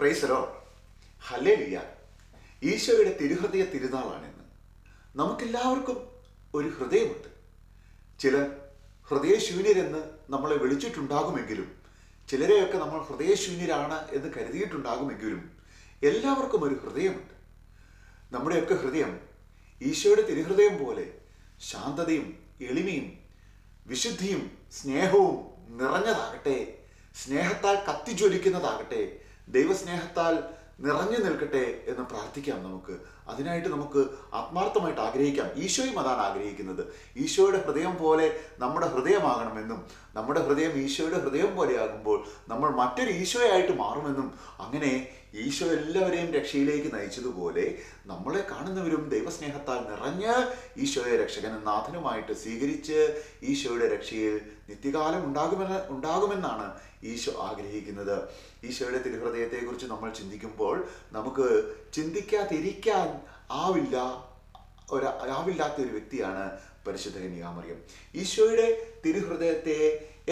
Praise the Lord. Hallelujah. ഈശോയുടെ തിരുഹൃദയ തിരുനാളാണിന്ന്. നമുക്കെല്ലാവർക്കും ഒരു ഹൃദയമുണ്ട്. ചിലർ ഹൃദയശൂന്യരെന്ന് നമ്മളെ വിളിച്ചിട്ടുണ്ടാകുമെങ്കിലും, ചിലരെയൊക്കെ നമ്മൾ ഹൃദയശൂന്യരാണ് എന്ന് കരുതിയിട്ടുണ്ടാകുമെങ്കിലും, എല്ലാവർക്കും ഒരു ഹൃദയമുണ്ട്. നമ്മുടെയൊക്കെ ഹൃദയം ഈശോയുടെ തിരുഹൃദയം പോലെ ശാന്തതയും എളിമയും വിശുദ്ധിയും സ്നേഹവും നിറഞ്ഞതാകട്ടെ, സ്നേഹത്താൽ കത്തിജ്വലിക്കുന്നതാകട്ടെ, ദൈവസ്നേഹത്താൽ നിറഞ്ഞു നിൽക്കട്ടെ എന്ന് പ്രാർത്ഥിക്കാം. അതിനായിട്ട് നമുക്ക് ആത്മാർത്ഥമായിട്ട് ആഗ്രഹിക്കാം. ഈശോയും അതാണ് ആഗ്രഹിക്കുന്നത്. ഈശോയുടെ ഹൃദയം പോലെ നമ്മുടെ ഹൃദയമാകണമെന്നും, നമ്മുടെ ഹൃദയം ഈശോയുടെ ഹൃദയം പോലെ ആകുമ്പോൾ നമ്മൾ മറ്റൊരു ഈശോയായിട്ട് മാറുമെന്നും, അങ്ങനെ ഈശോ എല്ലാവരെയും രക്ഷയിലേക്ക് നയിച്ചതുപോലെ നമ്മളെ കാണുന്നവരും ദൈവസ്നേഹത്താൽ നിറഞ്ഞ് ഈശോയെ രക്ഷകനും നാഥനുമായിട്ട് സ്വീകരിച്ച് ഈശോയുടെ രക്ഷയിൽ നിത്യകാലം ഉണ്ടാകുമെന്നാണ് ഈശോ ആഗ്രഹിക്കുന്നത്. ഈശോയുടെ തിരുഹൃദയത്തെക്കുറിച്ച് നമ്മൾ ചിന്തിക്കുമ്പോൾ നമുക്ക് ചിന്തിക്കാതിരിക്കാൻ ആവില്ലാത്ത ഒരു വ്യക്തിയാണ് പരിശുദ്ധ കന്യകാമറിയം. ഈശോയുടെ തിരുഹൃദയത്തെ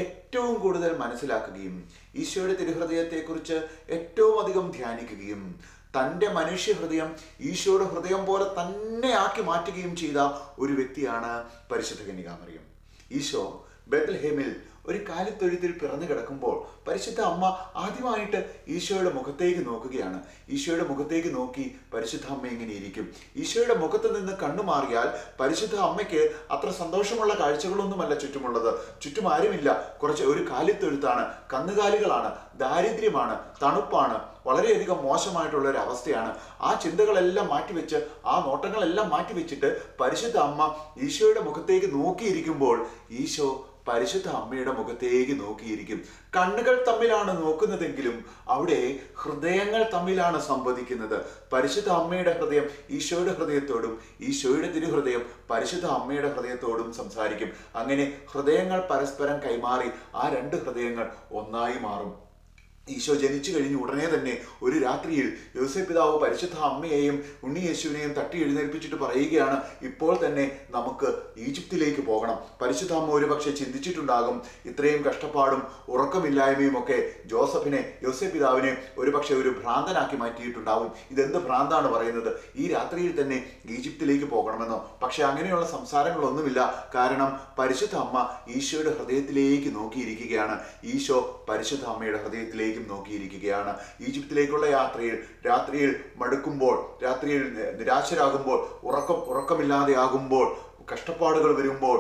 ഏറ്റവും കൂടുതൽ മനസ്സിലാക്കുകയും ഈശോയുടെ തിരുഹൃദയത്തെക്കുറിച്ച് ഏറ്റവും അധികം ധ്യാനിക്കുകയും തൻ്റെ മനുഷ്യഹൃദയം ഈശോയുടെ ഹൃദയം പോലെ തന്നെ ആക്കി മാറ്റുകയും ചെയ്ത ഒരു വ്യക്തിയാണ് പരിശുദ്ധ കന്യകാമറിയം. ഈശോ ബെത്ലഹേമിൽ ഒരു കാലിത്തൊഴുത്തിൽ പിറന്നു കിടക്കുമ്പോൾ പരിശുദ്ധ അമ്മ ആദ്യമായിട്ട് ഈശോയുടെ മുഖത്തേക്ക് നോക്കുകയാണ്. ഈശോയുടെ മുഖത്തേക്ക് നോക്കി പരിശുദ്ധ അമ്മ ഇങ്ങനെ ഇരിക്കും. ഈശോയുടെ മുഖത്ത് നിന്ന് കണ്ണു മാറിയാൽ പരിശുദ്ധ അമ്മയ്ക്ക് അത്ര സന്തോഷമുള്ള കാഴ്ചകളൊന്നുമല്ല ചുറ്റുമുള്ളത്. ചുറ്റും ആരുമില്ല. ഒരു കാലിത്തൊഴുത്താണ്, കന്നുകാലികളാണ്, ദാരിദ്ര്യമാണ്, തണുപ്പാണ്, വളരെയധികം മോശമായിട്ടുള്ള ഒരു അവസ്ഥയാണ്. ആ ചിന്തകളെല്ലാം മാറ്റിവെച്ച്, ആ നോട്ടങ്ങളെല്ലാം മാറ്റിവെച്ചിട്ട് പരിശുദ്ധ അമ്മ ഈശോയുടെ മുഖത്തേക്ക് നോക്കിയിരിക്കുമ്പോൾ ഈശോ പരിശുദ്ധ അമ്മയുടെ മുഖത്തേക്ക് നോക്കിയിരിക്കും. കണ്ണുകൾ തമ്മിലാണ് നോക്കുന്നതെങ്കിലും അവിടെ ഹൃദയങ്ങൾ തമ്മിലാണ് സംവദിക്കുന്നത്. പരിശുദ്ധ അമ്മയുടെ ഹൃദയം ഈശോയുടെ ഹൃദയത്തോടും ഈശോയുടെ തിരുഹൃദയം പരിശുദ്ധ അമ്മയുടെ ഹൃദയത്തോടും സംസാരിക്കും. അങ്ങനെ ഹൃദയങ്ങൾ പരസ്പരം കൈമാറി ആ രണ്ട് ഹൃദയങ്ങൾ ഒന്നായി മാറും. ഈശോ ജനിച്ചു കഴിഞ്ഞ് ഉടനെ തന്നെ ഒരു രാത്രിയിൽ യോസേപ്പ് പിതാവ് പരിശുദ്ധ അമ്മയെയും ഉണ്ണി യേശുവിനെയും തട്ടി എഴുന്നേൽപ്പിച്ചിട്ട് പറയുകയാണ്, ഇപ്പോൾ തന്നെ നമുക്ക് ഈജിപ്തിലേക്ക് പോകണം. പരിശുദ്ധ അമ്മ ഒരുപക്ഷെ ചിന്തിച്ചിട്ടുണ്ടാകും, ഇത്രയും കഷ്ടപ്പാടും ഉറക്കമില്ലായ്മയും ഒക്കെ യോസേപ്പ് പിതാവിനെ ഒരുപക്ഷെ ഒരു ഭ്രാന്തനാക്കി മാറ്റിയിട്ടുണ്ടാവും. ഇതെന്ത് ഭ്രാന്താണ് പറയുന്നത്, ഈ രാത്രിയിൽ തന്നെ ഈജിപ്തിലേക്ക് പോകണമെന്നോ? പക്ഷെ അങ്ങനെയുള്ള സംസാരങ്ങളൊന്നുമില്ല. കാരണം പരിശുദ്ധ അമ്മ ഈശോയുടെ ഹൃദയത്തിലേക്ക് നോക്കിയിരിക്കുകയാണ്. ഈശോ പരിശുദ്ധ അമ്മയുടെ ഹൃദയത്തിലേക്ക് നോക്കിയിരിക്കുകയാണ്. ഈജിപ്തിലേക്കുള്ള രാത്രിയിൽ മടുക്കുമ്പോൾ, രാത്രിയിൽ നിരാശരാകുമ്പോൾ, ഉറക്കമില്ലാതെ ആകുമ്പോൾ, കഷ്ടപ്പാടുകൾ വരുമ്പോൾ,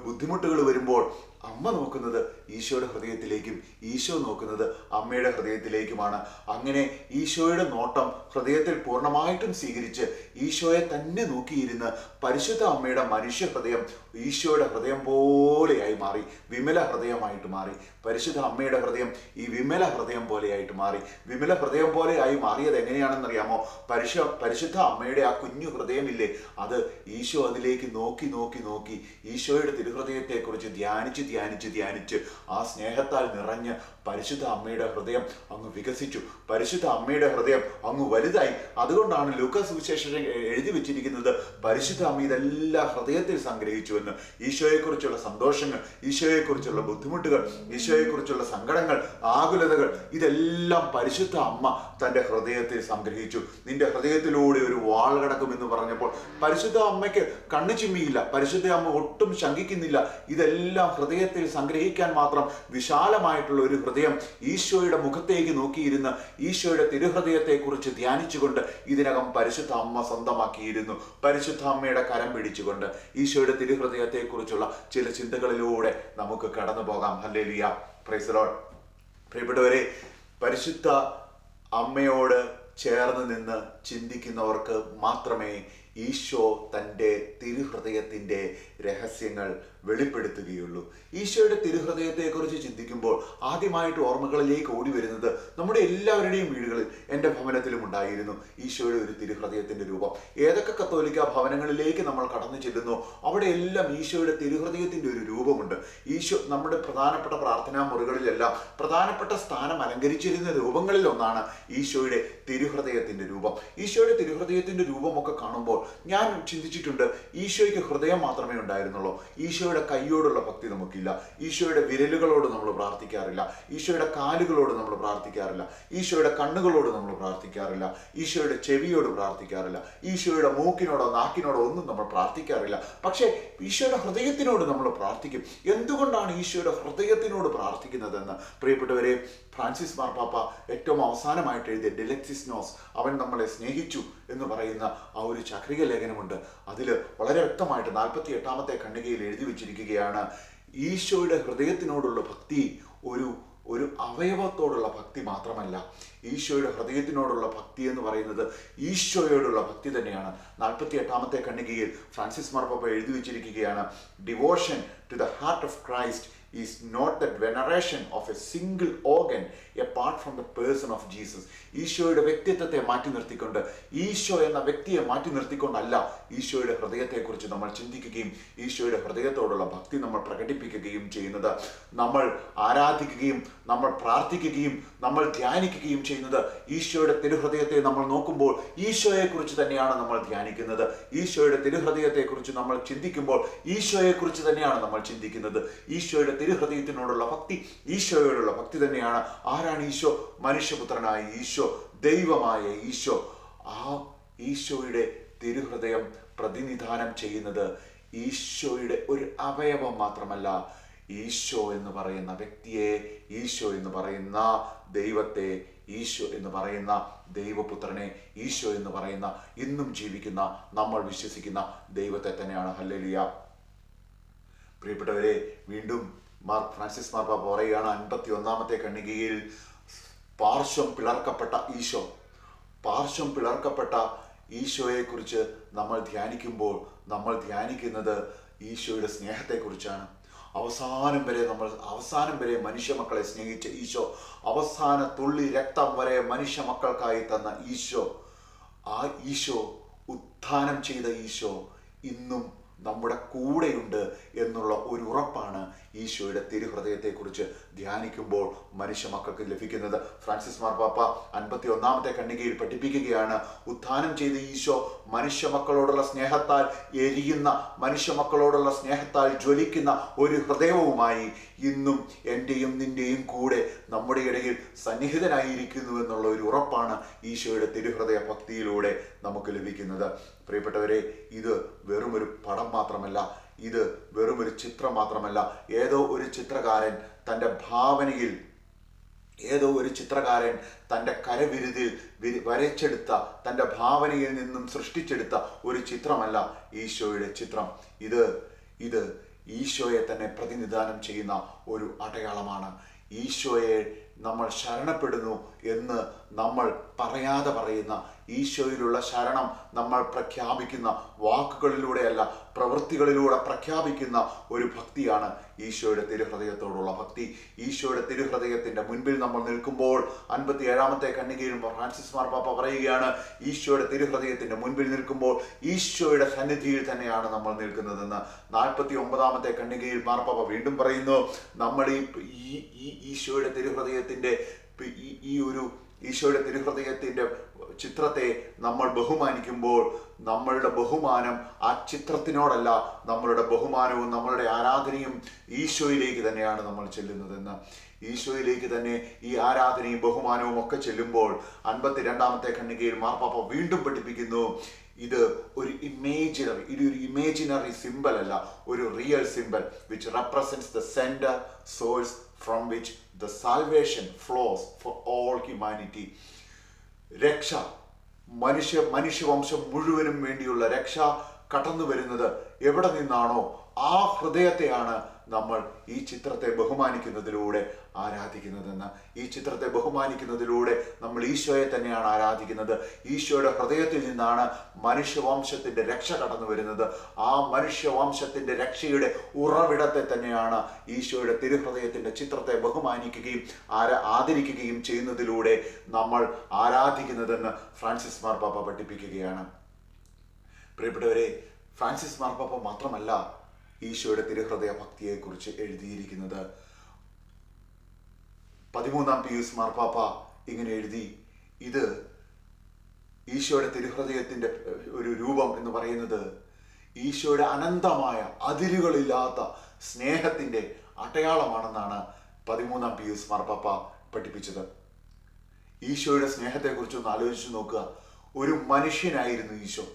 ബുദ്ധിമുട്ടുകൾ വരുമ്പോൾ അമ്മ നോക്കുന്നത് ഈശോയുടെ ഹൃദയത്തിലേക്കും ഈശോ നോക്കുന്നത് അമ്മയുടെ ഹൃദയത്തിലേക്കുമാണ്. അങ്ങനെ ഈശോയുടെ നോട്ടം ഹൃദയത്തിൽ പൂർണ്ണമായിട്ടും സ്വീകരിച്ച് ഈശോയെ തന്നെ നോക്കിയിരുന്ന് പരിശുദ്ധ അമ്മയുടെ മനുഷ്യ ഹൃദയം ഈശോയുടെ ഹൃദയം പോലെയായി മാറി, വിമല ഹൃദയമായിട്ട് മാറി. പരിശുദ്ധ അമ്മയുടെ ഹൃദയം ഈ വിമല ഹൃദയം പോലെയായിട്ട് മാറി. വിമല ഹൃദയം പോലെയായി മാറിയത് എങ്ങനെയാണെന്നറിയാമോ? പരിശുദ്ധ അമ്മയുടെ ആ കുഞ്ഞു ഹൃദയമില്ലേ, അത് ഈശോ അതിലേക്ക് നോക്കി നോക്കി നോക്കി ഈശോയുടെ തിരുഹൃദയത്തെക്കുറിച്ച് ധ്യാനിച്ച് ആ സ്നേഹത്താൽ നിറഞ്ഞ് പരിശുദ്ധ അമ്മയുടെ ഹൃദയം അങ്ങ് വികസിച്ചു. പരിശുദ്ധ അമ്മയുടെ ഹൃദയം അങ്ങ് വലുതായി. അതുകൊണ്ടാണ് ലൂക്കാസ് സുവിശേഷം എഴുതി വെച്ചിരിക്കുന്നത്, പരിശുദ്ധ അമ്മ ഇതെല്ലാം ഹൃദയത്തിൽ സംഗ്രഹിച്ചുവെന്ന്. ഈശോയെക്കുറിച്ചുള്ള സന്തോഷങ്ങൾ, ഈശോയെക്കുറിച്ചുള്ള ബുദ്ധിമുട്ടുകൾ, ഈശോയെക്കുറിച്ചുള്ള സങ്കടങ്ങൾ, ആകുലതകൾ, ഇതെല്ലാം പരിശുദ്ധ അമ്മ തൻ്റെ ഹൃദയത്തിൽ സംഗ്രഹിച്ചു. നിന്റെ ഹൃദയത്തിലൂടെ ഒരു വാൾ കിടക്കുമെന്ന് പറഞ്ഞപ്പോൾ പരിശുദ്ധ അമ്മയ്ക്ക് കണ്ണു ചിമ്മിയില്ല. പരിശുദ്ധ അമ്മ ഒട്ടും ശങ്കിക്കുന്നില്ല. ഇതെല്ലാം ഹൃദയത്തിൽ സംഗ്രഹിക്കാൻ മാത്രം വിശാലമായിട്ടുള്ള ഒരു ഹൃദയം ഈശോയുടെ മുഖത്തേക്ക് നോക്കിയിരുന്ന് ഈശോയുടെ തിരുഹൃദയത്തെക്കുറിച്ച് ധ്യാനിച്ചുകൊണ്ട് ഇതിനകം പരിശുദ്ധ അമ്മ സ്വന്തമാക്കിയിരുന്നു. പരിശുദ്ധ അമ്മയുടെ കരം പിടിച്ചുകൊണ്ട് ഈശോയുടെ തിരുഹൃദയത്തെക്കുറിച്ചുള്ള ചില ചിന്തകളിലൂടെ നമുക്ക് കടന്നു പോകാം. Hallelujah, praise the Lord. പ്രിയപ്പെട്ടവരെ, പരിശുദ്ധ അമ്മയോട് ചേർന്ന് നിന്ന് ചിന്തിക്കുന്നവർക്ക് മാത്രമേ ഈശോ തൻ്റെ തിരുഹൃദയത്തിൻ്റെ രഹസ്യങ്ങൾ വെളിപ്പെടുത്തുകയുള്ളൂ. ഈശോയുടെ തിരുഹൃദയത്തെക്കുറിച്ച് ചിന്തിക്കുമ്പോൾ ആദ്യമായിട്ട് ഓർമ്മകളിലേക്ക് ഓടി വരുന്നത് നമ്മുടെ എല്ലാവരുടെയും വീടുകളിൽ, എൻ്റെ ഭവനത്തിലും ഉണ്ടായിരുന്നു ഈശോയുടെ ഒരു തിരുഹൃദയത്തിൻ്റെ രൂപം. ഏതൊക്കെ കത്തോലിക്ക ഭവനങ്ങളിലേക്ക് നമ്മൾ കടന്നു ചെല്ലുന്നു അവിടെ എല്ലാം ഈശോയുടെ തിരുഹൃദയത്തിൻ്റെ ഒരു രൂപമുണ്ട്. ഈശോ നമ്മുടെ പ്രധാനപ്പെട്ട പ്രാർത്ഥനാ മുറികളിലെല്ലാം പ്രധാനപ്പെട്ട സ്ഥാനം അലങ്കരിച്ചിരുന്ന രൂപങ്ങളിൽ ഒന്നാണ് ഈശോയുടെ തിരുഹൃദയത്തിൻ്റെ രൂപം. ഈശോയുടെ തിരുഹൃദയത്തിൻ്റെ രൂപമൊക്കെ കാണുമ്പോൾ ഞാൻ ചിന്തിച്ചിട്ടുണ്ട്, ഈശോയ്ക്ക് ഹൃദയം മാത്രമേ ഉണ്ടായിരുന്നുള്ളൂ, ഈശോയുടെ ഈശോയുടെ കൈയോടുള്ള ഭക്തി നമുക്കില്ല. ഈശോയുടെ വിരലുകളോട് നമ്മൾ പ്രാർത്ഥിക്കാറില്ല. ഈശോയുടെ കാലുകളോട് നമ്മൾ പ്രാർത്ഥിക്കാറില്ല. ഈശോയുടെ കണ്ണുകളോട് നമ്മൾ പ്രാർത്ഥിക്കാറില്ല. ഈശോയുടെ ചെവിയോട് പ്രാർത്ഥിക്കാറില്ല. ഈശോയുടെ മൂക്കിനോടോ നാക്കിനോടോ ഒന്നും നമ്മൾ പ്രാർത്ഥിക്കാറില്ല. പക്ഷേ ഈശോയുടെ ഹൃദയത്തിനോട് നമ്മൾ പ്രാർത്ഥിക്കും. എന്തുകൊണ്ടാണ് ഈശോയുടെ ഹൃദയത്തിനോട് പ്രാർത്ഥിക്കുന്നതെന്ന് പ്രിയപ്പെട്ടവരെ, ഫ്രാൻസിസ് മാർപ്പാപ്പ ഏറ്റവും അവസാനമായിട്ട് എഴുതിയ ഡിലെക്സിസ് നോസ്, അവൻ നമ്മളെ സ്നേഹിച്ചു എന്ന് പറയുന്ന ആ ഒരു ചക്രിക ലേഖനമുണ്ട്. അതിൽ വളരെ വ്യക്തമായിട്ട് 48-ാമത്തെ ഖണ്ഡികയിൽ എഴുതി വെച്ചിരിക്കുകയാണ്, ഈശോയുടെ ഹൃദയത്തിനോടുള്ള ഭക്തി ഒരു അവയവത്തോടുള്ള ഭക്തി മാത്രമല്ല. ഈശോയുടെ ഹൃദയത്തിനോടുള്ള ഭക്തി എന്ന് പറയുന്നത് ഈശോയോടുള്ള ഭക്തി തന്നെയാണ്. 48-ാമത്തെ ഖണ്ഡികയിൽ ഫ്രാൻസിസ് മാർപ്പാപ്പ എഴുതി വെച്ചിരിക്കുകയാണ്, devotion to the heart of Christ is not the veneration of a single organ apart from the person of Jesus. ഈശോയുടെ വ്യക്തിത്വത്തെ മാറ്റി നിർത്തിക്കൊണ്ട്, ഈശോ എന്ന വ്യക്തിയെ മാറ്റി നിർത്തിക്കൊണ്ടല്ല ഈശോയുടെ ഹൃദയത്തെക്കുറിച്ച് നമ്മൾ ചിന്തിക്കുകയും ഈശോയുടെ ഹൃദയത്തോടുള്ള ഭക്തി നമ്മൾ പ്രകടിപ്പിക്കുകയും ചെയ്യുന്നത്. നമ്മൾ ആരാധിക്കുകയും നമ്മൾ പ്രാർത്ഥിക്കുകയും നമ്മൾ ധ്യാനിക്കുകയും ചെയ്യുന്നത് ഈശോയുടെ തിരുഹൃദയത്തെ നമ്മൾ നോക്കുമ്പോൾ ഈശോയെക്കുറിച്ച് തന്നെയാണ് നമ്മൾ ധ്യാനിക്കുന്നത്. ഈശോയുടെ തിരുഹൃദയത്തെക്കുറിച്ച് നമ്മൾ ചിന്തിക്കുമ്പോൾ ഈശോയെക്കുറിച്ച് തന്നെയാണ് നമ്മൾ ചിന്തിക്കുന്നത്. ഈശോയുടെ തിരുഹൃദയത്തിനോടുള്ള ഭക്തി ഈശോയോടുള്ള ഭക്തി തന്നെയാണ്. ആരാണ് ഈശോ? മനുഷ്യപുത്രനായ ഈശോ, ദൈവമായ ഈശോ. ആ ഈശോയുടെ തിരുഹൃദയം പ്രതിനിധാനം ചെയ്യുന്നത് ഈശോയുടെ ഒരു അവയവം മാത്രമല്ല, ഈശോ എന്ന് പറയുന്ന വ്യക്തിയെ, ഈശോ എന്ന് പറയുന്ന ദൈവത്തെ, ഈശോ എന്ന് പറയുന്ന ദൈവപുത്രനെ, ഈശോ എന്ന് പറയുന്ന ഇന്നും ജീവിക്കുന്ന നമ്മൾ വിശ്വസിക്കുന്ന ദൈവത്തെ തന്നെയാണ്. ഹല്ലേലൂയ. പ്രിയപ്പെട്ടവരെ, വീണ്ടും ഫ്രാൻസിസ് മാർപ്പാപ്പ പറയുകയാണ് 51-ാമത്തെ ഖണ്ഡികയിൽ, പാർശ്വം പിളർക്കപ്പെട്ട ഈശോ. പാർശ്വം പിളർക്കപ്പെട്ട ഈശോയെക്കുറിച്ച് നമ്മൾ ധ്യാനിക്കുമ്പോൾ നമ്മൾ ധ്യാനിക്കുന്നത് ഈശോയുടെ സ്നേഹത്തെക്കുറിച്ചാണ്. അവസാനം വരെ മനുഷ്യ മക്കളെ സ്നേഹിച്ച ഈശോ, അവസാന തുള്ളി രക്തം വരെ മനുഷ്യ മക്കൾക്കായി തന്ന ഈശോ, ആ ഈശോ, ഉത്ഥാനം ചെയ്ത ഈശോ ഇന്നും നമ്മുടെ കൂടെയുണ്ട് എന്നുള്ള ഒരു ഉറപ്പാണ് ഈശോയുടെ തിരുഹൃദയത്തെക്കുറിച്ച് ധ്യാനിക്കുമ്പോൾ മനുഷ്യ മക്കൾക്ക് ലഭിക്കുന്നത്. ഫ്രാൻസിസ് മാർപ്പാപ്പ 51-ാമത്തെ ഖണ്ഡികയിൽ പഠിപ്പിക്കുകയാണ്, ഉത്ഥാനം ചെയ്ത ഈശോ മനുഷ്യ മക്കളോടുള്ള സ്നേഹത്താൽ എരിയുന്ന, മനുഷ്യ മക്കളോടുള്ള സ്നേഹത്താൽ ജ്വലിക്കുന്ന ഒരു ഹൃദയവുമായി ഇന്നും എൻ്റെയും നിൻ്റെയും കൂടെ നമ്മുടെ ഇടയിൽ സന്നിഹിതനായിരിക്കുന്നു എന്നുള്ള ഒരു ഉറപ്പാണ് ഈശോയുടെ തിരുഹൃദയ ഭക്തിയിലൂടെ നമുക്ക് ലഭിക്കുന്നത്. പ്രിയപ്പെട്ടവരെ, ഇത് വെറുമൊരു പടം മാത്രമല്ല, ഇത് വെറുമൊരു ചിത്രം മാത്രമല്ല. ഏതോ ഒരു ചിത്രകാരൻ തൻ്റെ ഭാവനയിൽ, ഏതോ ഒരു ചിത്രകാരൻ തൻ്റെ കരവിരുതിൽ വരച്ചെടുത്ത, തൻ്റെ ഭാവനയിൽ നിന്നും സൃഷ്ടിച്ചെടുത്ത ഒരു ചിത്രമല്ല ഈശോയുടെ ചിത്രം. ഇത് ഈശോയെ തന്നെ പ്രതിനിധാനം ചെയ്യുന്ന ഒരു അടയാളമാണ്. ഈശോയെ നമ്മൾ ശരണപ്പെടുന്നു എന്ന് നമ്മൾ പറയാതെ പറയുന്ന, ഈശോയിലുള്ള ശരണം നമ്മൾ പ്രഖ്യാപിക്കുന്ന, വാക്കുകളിലൂടെയല്ല പ്രവൃത്തികളിലൂടെ പ്രഖ്യാപിക്കുന്ന ഒരു ഭക്തിയാണ് ഈശോയുടെ തിരുഹൃദയത്തോടുള്ള ഭക്തി. ഈശോയുടെ തിരുഹൃദയത്തിൻ്റെ മുൻപിൽ നമ്മൾ നിൽക്കുമ്പോൾ 57-ാമത്തെ ഖണ്ഡികയിൽ ഫ്രാൻസിസ് മാർപ്പാപ്പ പറയുകയാണ്, ഈശോയുടെ തിരുഹൃദയത്തിൻ്റെ മുൻപിൽ നിൽക്കുമ്പോൾ ഈശോയുടെ സന്നിധിയിൽ തന്നെയാണ് നമ്മൾ നിൽക്കുന്നതെന്ന്. 49-ാമത്തെ ഖണ്ഡികയിൽ മാർപ്പാപ്പ വീണ്ടും പറയുന്നു, നമ്മൾ ഈ ഈശോയുടെ തിരുഹൃദയത്തിൻ്റെ ഈശോയുടെ തിരുഹൃദയത്തിൻ്റെ ചിത്രത്തെ നമ്മൾ ബഹുമാനിക്കുമ്പോൾ നമ്മളുടെ ബഹുമാനം ആ ചിത്രത്തിനോടല്ല, നമ്മളുടെ ബഹുമാനവും നമ്മളുടെ ആരാധനയും ഈശോയിലേക്ക് തന്നെയാണ് നമ്മൾ ചെല്ലുന്നതെന്ന്. ഈശോയിലേക്ക് തന്നെ ഈ ആരാധനയും ബഹുമാനവും ഒക്കെ ചെല്ലുമ്പോൾ 52-ാമത്തെ ഖണ്ഡികയിൽ മാർപ്പാപ്പ വീണ്ടും പഠിപ്പിക്കുന്നു, ഇത് ഒരു ഇമേജിനറി സിമ്പൽ അല്ല, ഒരു real symbol which represents the centre source from which the salvation flows for all humanity. രക്ഷ, മനുഷ്യവംശം മുഴുവനും വേണ്ടിയുള്ള രക്ഷ കടന്നു വരുന്നത് എവിടെ നിന്നാണോ ആ ഹൃദയത്തെയാണ് നമ്മൾ ഈ ചിത്രത്തെ ബഹുമാനിക്കുന്നതിലൂടെ ആരാധിക്കുന്നതെന്ന്. ഈ ചിത്രത്തെ ബഹുമാനിക്കുന്നതിലൂടെ നമ്മൾ ഈശോയെ തന്നെയാണ് ആരാധിക്കുന്നത്. ഈശോയുടെ ഹൃദയത്തിൽ നിന്നാണ് മനുഷ്യവംശത്തിൻ്റെ രക്ഷ കടന്നു വരുന്നത്. ആ മനുഷ്യവംശത്തിൻ്റെ രക്ഷയുടെ ഉറവിടത്തെ തന്നെയാണ് ഈശോയുടെ തിരുഹൃദയത്തിൻ്റെ ചിത്രത്തെ ബഹുമാനിക്കുകയും ആദരിക്കുകയും ചെയ്യുന്നതിലൂടെ നമ്മൾ ആരാധിക്കുന്നതെന്ന് ഫ്രാൻസിസ് മാർപ്പാപ്പ പഠിപ്പിക്കുകയാണ്. പ്രിയപ്പെട്ടവരെ, ഫ്രാൻസിസ് മാർപ്പാപ്പ മാത്രമല്ല ഈശോയുടെ തിരുഹൃദയ ഭക്തിയെക്കുറിച്ച് എഴുതിയിരിക്കുന്നത്. 13-ാം പിയൂസ് മാർപ്പാപ്പ ഇങ്ങനെ എഴുതി, ഇത് ഈശോയുടെ തിരുഹൃദയത്തിൻ്റെ ഒരു രൂപം എന്ന് പറയുന്നത് ഈശോയുടെ അനന്തമായ അതിരുകളില്ലാത്ത സ്നേഹത്തിൻ്റെ അടയാളമാണെന്നാണ് 13-ാം പിയൂസ് മാർപ്പാപ്പ പഠിപ്പിച്ചത്. ഈശോയുടെ സ്നേഹത്തെക്കുറിച്ച് ഒന്ന് ആലോചിച്ച് നോക്കുക. ഒരു മനുഷ്യനായിരുന്നു ഈശോ.